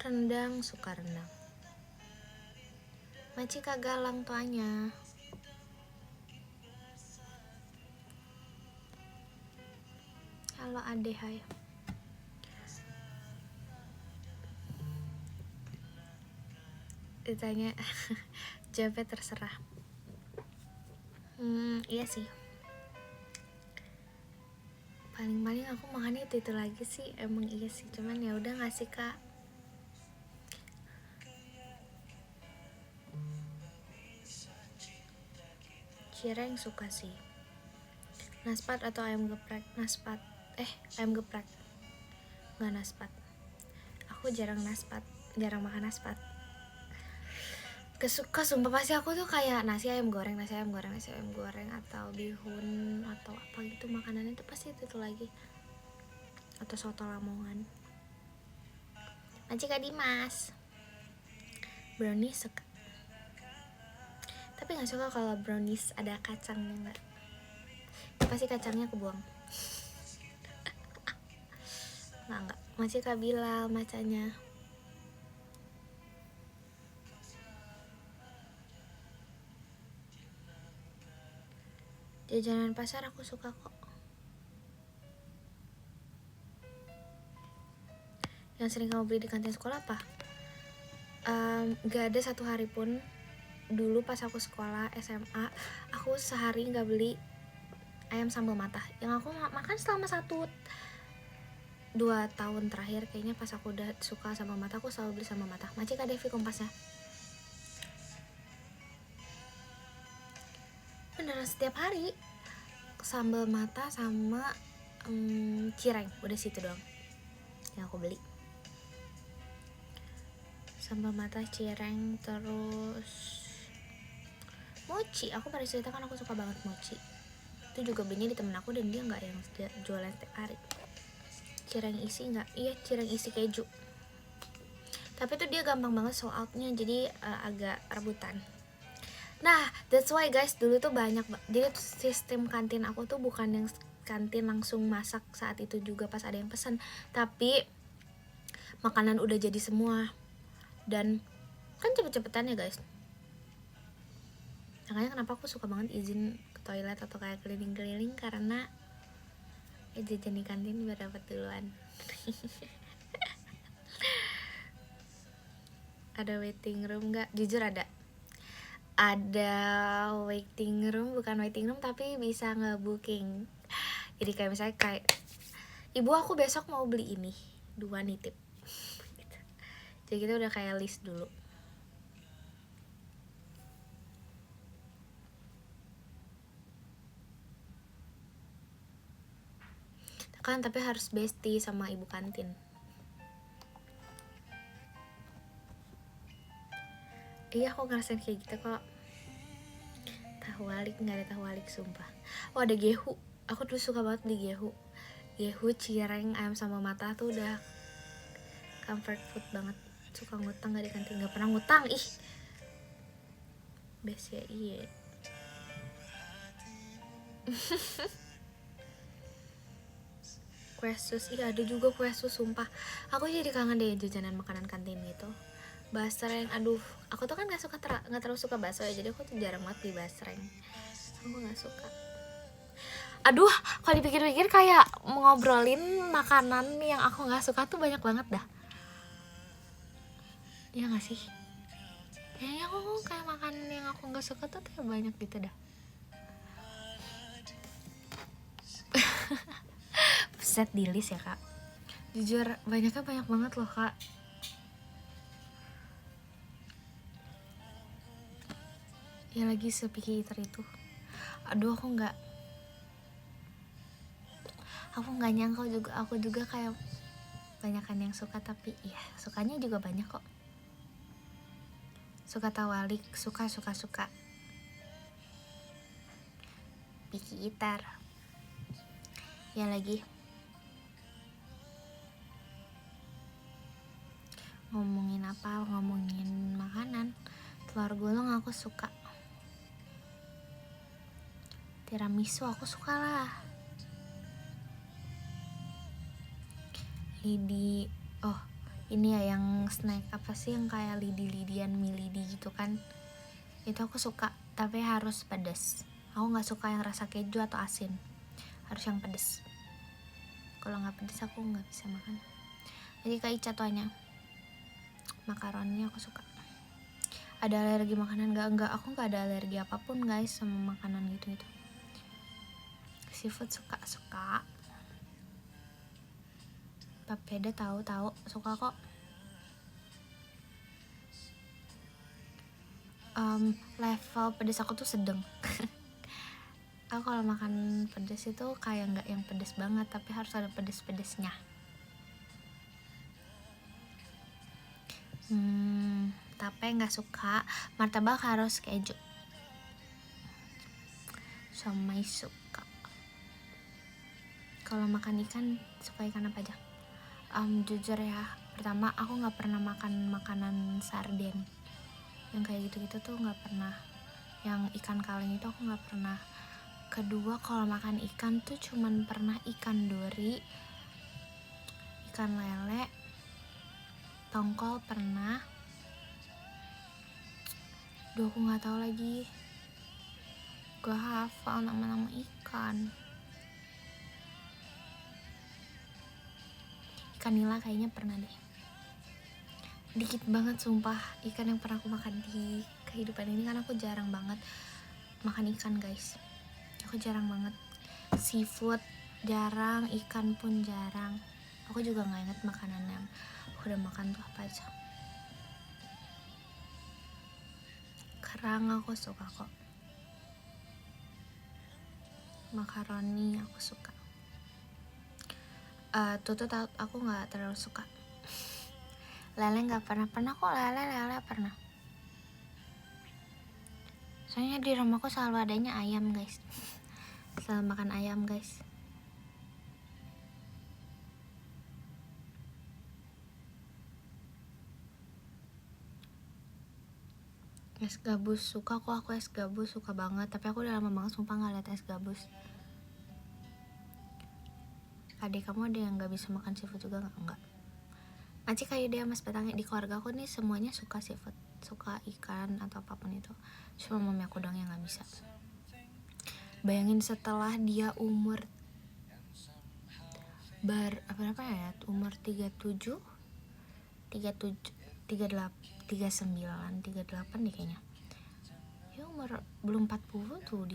Speaker 1: Rendang, suka rendang. Maci Kak Galang tuanya. Halo Ade, hai. Ditanya jawabnya terserah. Iya sih. Paling aku makannya itu lagi sih, emang iya sih. Cuman ya udah nggak sih Kak. Cireng suka sih. Naspat atau ayam geprek? Naspat. Ayam geprek. Nggak naspat. Aku jarang makan naspat. Kesuka sumpah pasti aku tuh kayak nasi ayam goreng atau bihun atau apa gitu, makanannya tuh pasti itu lagi, atau soto Lamongan. Nanti Kak Dimas. Brownies suka, tapi nggak suka kalau brownies ada kacangnya, nggak, pasti kacangnya kebuang. nggak masih Kak Bilal macanya. Jajanan pasar aku suka kok. Yang sering kamu beli di kantin sekolah apa? Gak ada satu hari pun dulu pas aku sekolah SMA aku sehari gak beli ayam sambal matah. Yang aku makan selama 1-2 tahun terakhir kayaknya, pas aku udah suka sama matah aku selalu beli sambal matah. Macik Kak Devi Kompasnya. Beneran setiap hari sambal mata sama cireng, udah situ doang yang aku beli. Sambal mata, cireng, terus mochi. Aku pada cerita kan aku suka banget mochi. Itu juga belinya di temen aku dan dia nggak yang jualan setiap hari. Cireng isi nggak? Iya, cireng isi keju. Tapi tuh dia gampang banget sold outnya, jadi agak rebutan. Nah, that's why guys, dulu tuh banyak. Jadi sistem kantin aku tuh bukan yang kantin langsung masak saat itu juga pas ada yang pesan, tapi makanan udah jadi semua. Dan kan cepet-cepetan ya guys. Makanya kenapa aku suka banget izin ke toilet atau kayak keliling-keliling, karena jajan di kantin biar dapat duluan. Ada waiting room nggak? Jujur ada waiting room, bukan waiting room tapi bisa nge-booking. Jadi kayak misalnya kayak, ibu aku besok mau beli ini 2 nitip gitu. Jadi kita udah kayak list dulu. Kan tapi harus bestie sama ibu kantin. Iya, aku ngerasain kayak gitu kok. Tahu walik, nggak ada tahu walik sumpah. Oh, ada gehu. Aku dulu suka banget beli gehu, cireng, ayam sama mata tuh udah comfort food banget. Suka ngutang gak di kantin, nggak pernah ngutang, ih best ya. Iya. Kue sus, iya ada juga kue sus sumpah. Aku jadi kangen deh jajanan makanan kantin gitu. Basreng, aduh, aku tuh kan nggak terlalu suka bakso ya, jadi aku tuh jarang banget beli basreng. Aku nggak suka. Aduh, kalau dipikir-pikir kayak ngobrolin makanan yang aku nggak suka tuh banyak banget dah. Iya nggak sih? Kayaknya aku kayak makanan yang aku nggak suka tuh kayak banyak gitu dah. Set di list ya kak. Jujur banyaknya banyak banget loh kak. Ya lagi sepicky eater itu. Aduh aku nggak nyangka juga aku juga kayak banyakan yang suka, tapi ya sukanya juga banyak kok. Suka tawalik, suka picky eater. Ya lagi ngomongin makanan, telur gulung aku suka, tiramisu aku suka lah, lidi, oh ini ya yang snack apa sih yang kayak lidi-lidian mie lidi gitu kan, itu aku suka tapi harus pedas. Aku nggak suka yang rasa keju atau asin, harus yang pedas. Kalau nggak pedas aku nggak bisa makan. Jadi kayak catuannya makaroni aku suka. Ada alergi makanan enggak, aku nggak ada alergi apapun guys sama makanan gitu. Seafood suka. Papeda tahu suka kok. Level pedas aku tuh sedang. Aku kalau makan pedas itu kayak nggak yang pedas banget, tapi harus ada pedas-pedasnya. Tapi nggak suka martabak harus keju. Somai suka. Kalau makan ikan, suka ikan apa aja? Jujur ya, pertama aku nggak pernah makan makanan sarden yang kayak gitu-gitu tuh nggak pernah. Yang ikan kaleng itu aku nggak pernah. Kedua, kalau makan ikan tuh cuman pernah ikan dori, ikan lele, tongkol pernah. Aku nggak tahu lagi. Gak hafal nama-nama ikan. Ikan nila kayaknya pernah deh. Dikit banget sumpah ikan yang pernah aku makan di kehidupan ini, kan aku jarang banget makan ikan guys. Aku jarang banget. Seafood jarang, ikan pun jarang. Aku juga gak inget makanan yang aku udah makan tuh apa aja. Kerang aku suka kok. Makaroni aku suka. Tutut aku gak terlalu suka. Lele gak pernah kok. Lele pernah. Soalnya di rumahku selalu adanya ayam guys. Selalu makan ayam guys. Es gabus suka kok, aku es gabus suka banget. Tapi aku udah lama banget sumpah gak liat es gabus. Adik kamu ada yang gak bisa makan seafood juga gak? Enggak. Macik kayak dia mas petangnya. Di keluarga aku nih semuanya suka seafood, suka ikan atau apapun itu. Cuma mami aku doang yang gak bisa. Bayangin setelah dia umur umur 38 deh kayaknya. Ya umur belum 40 tuh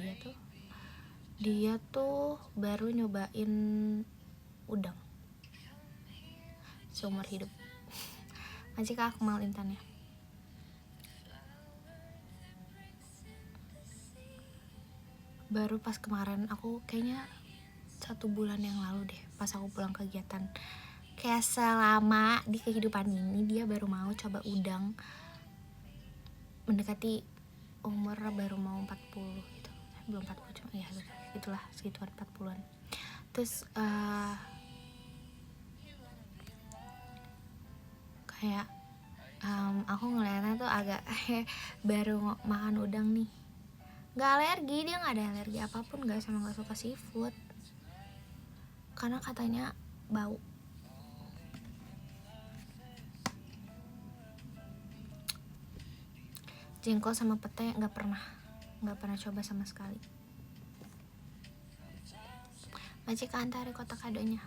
Speaker 1: dia tuh baru nyobain udang seumur hidup. Masih Kak Akmal Intan ya. Baru pas kemarin, aku kayaknya 1 bulan yang lalu deh, pas aku pulang kegiatan, kayak selama di kehidupan ini dia baru mau coba udang mendekati umur baru mau 40 gitu. Belum 40 cuma ya itulah segituan 40-an. Terus kayak aku ngeliatnya tuh agak baru makan udang nih, nggak alergi, dia nggak ada alergi apapun guys, sama nggak suka seafood karena katanya bau. Jengkol sama pete nggak pernah coba sama sekali. Maci antari kotak kadonya.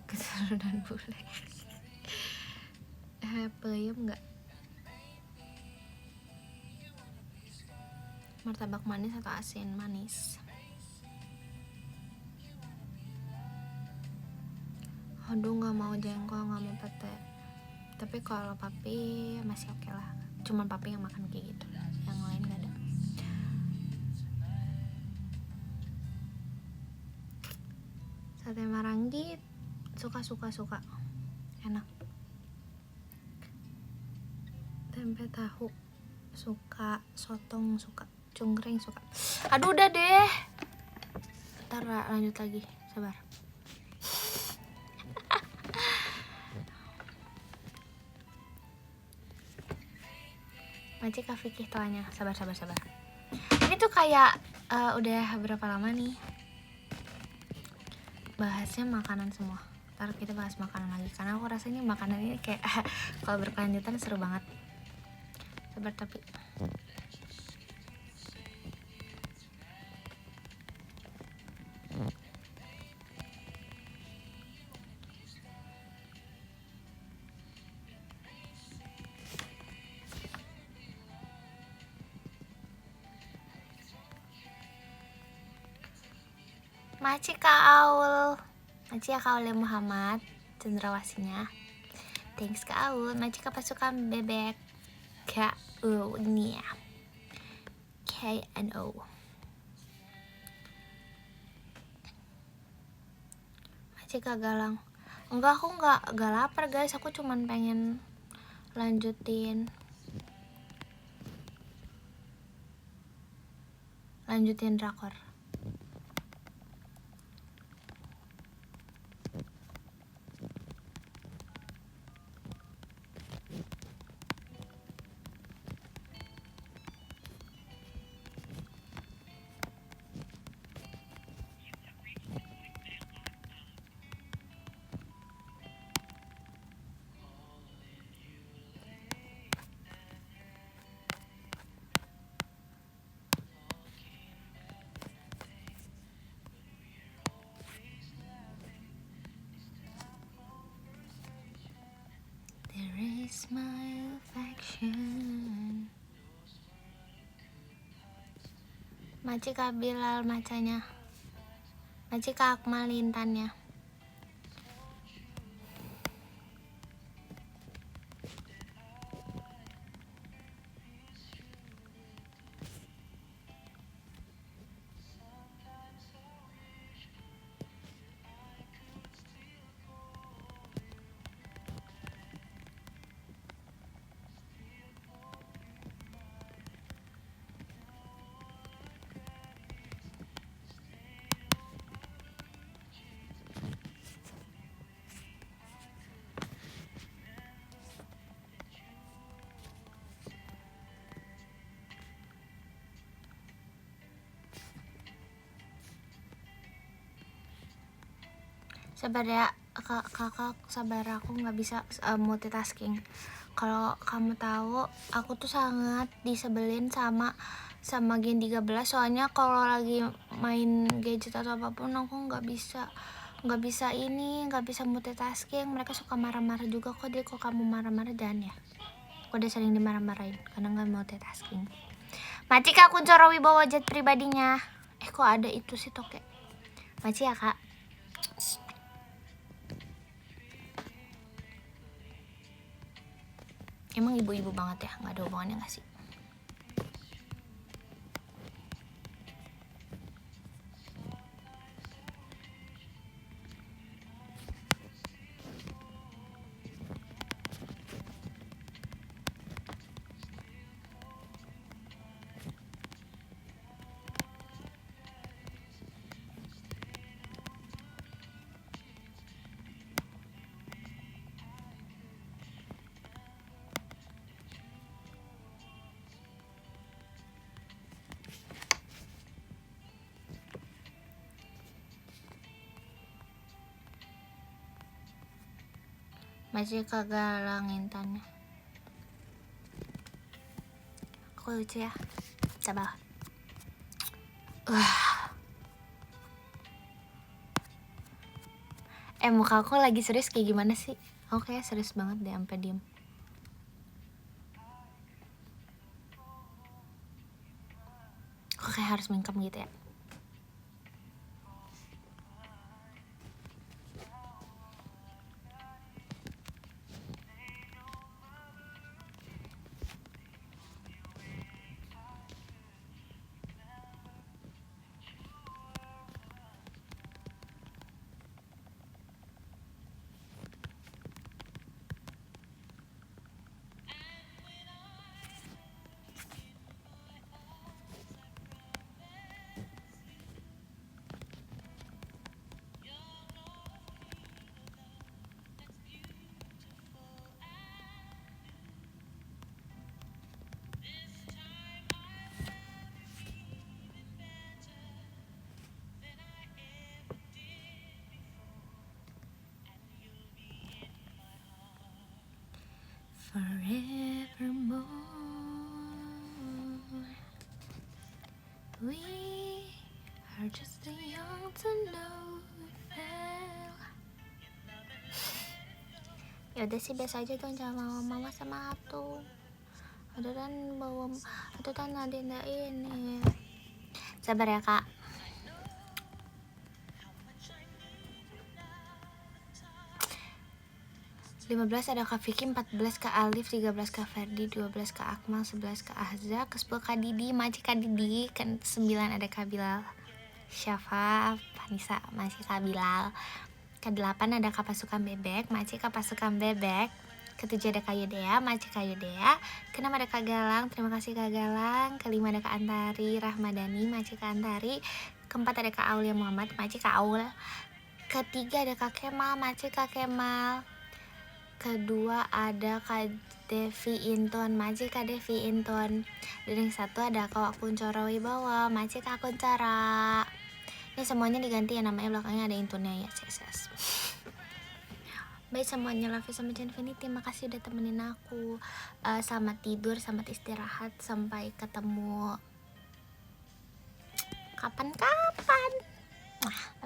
Speaker 1: Keturunan bule. Peyem nggak? Martabak manis atau asin? Manis. Aduh, nggak mau jengkol, nggak mau pete. Tapi kalau papi masih oke lah. Cuman papi yang makan kayak gitu, yang lain nggak ada. Sate Marangi suka enak. Tempe tahu suka, sotong suka, cungkring suka. Aduh, udah deh, ntar lanjut lagi, sabar. Maci Kak Fikih toanya, sabar. Ini tuh kayak udah berapa lama nih bahasnya makanan semua. Ntar kita bahas makanan lagi, karena aku rasanya makanan ini kayak kalau berkelanjutan seru banget. Sabar tapi Maci Kak Aul, Maci ya Kak Aul Muhammad cendrawasinya. Thanks Kak Aul. Maci Kak pasukan bebek Kak Unia KNO. Maci Kak Galang, enggak, aku enggak lapar guys, aku cuman pengen lanjutin drakor. There is my affection. Maci Kak Bilal macanya. Maci Kak Akmal Intannya. Sabar ya kakak, sabar, aku nggak bisa multitasking. Kalau kamu tahu, aku tuh sangat disebelin sama Gen 13, soalnya kalau lagi main gadget atau apapun aku nggak bisa multitasking. Mereka suka marah-marah juga kok. Jadi kok kamu marah-marah jangan ya. Aku udah sering dimarah-marahin karena nggak multitasking. Maci Kak Kuncoro Wibowo jet pribadinya. Kok ada itu sih toke. Maci ya Kak. Emang ibu-ibu banget ya, nggak ada hubungannya nggak sih? Masih kagak Intannya. Aku lucu ya, coba. Muka aku lagi serius kayak gimana sih? Aku kayak serius banget deh sampai diem. Aku kayak harus mingkem gitu ya. Forevermore, we are just too young to know it fell. Ya udah sih, biasa aja dong, jangan mama sama Atu. Ada dan ada ini. Sabar ya kak. 15 ada Kak Vicky, 14 Kak Alif, 13 Kak Ferdi, 12 Kak Akmal, 11 Kak Ahza, ke-10 Kak Didi, Maci Kak Didi, ke-9 ada Kak Bilal, Syafa, Vanessa, masih Kak Bilal, ke-8 ada Kak Pasukan Bebek, Maci Kak Pasukan Bebek, ke-7 ada Kak Yudea, Maci Kak Yudea, ke-6 ada Kak Galang, terima kasih Kak Galang, ke-5 ada Kak Antari Rahmadani, Maci Kak Antari, ke-4 ada Kak Aulia Muhammad, Maci Kak Aul, ke-3 ada Kak Kemal, Maci Kak Kemal, kedua ada Kak Devi Inton, Maci Kak Devi Inton, dan yang satu ada Kak Kuncara Wibawa, Maci Kak Kuncara. Ini semuanya diganti ya namanya, belakangnya ada intonnya ya, CSS. Baik semuanya, love you sama Infinity, makasih udah temenin aku. Selamat tidur, selamat istirahat, sampai ketemu kapan-kapan.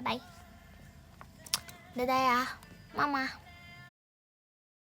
Speaker 1: Bye bye. Dadah ya, mama.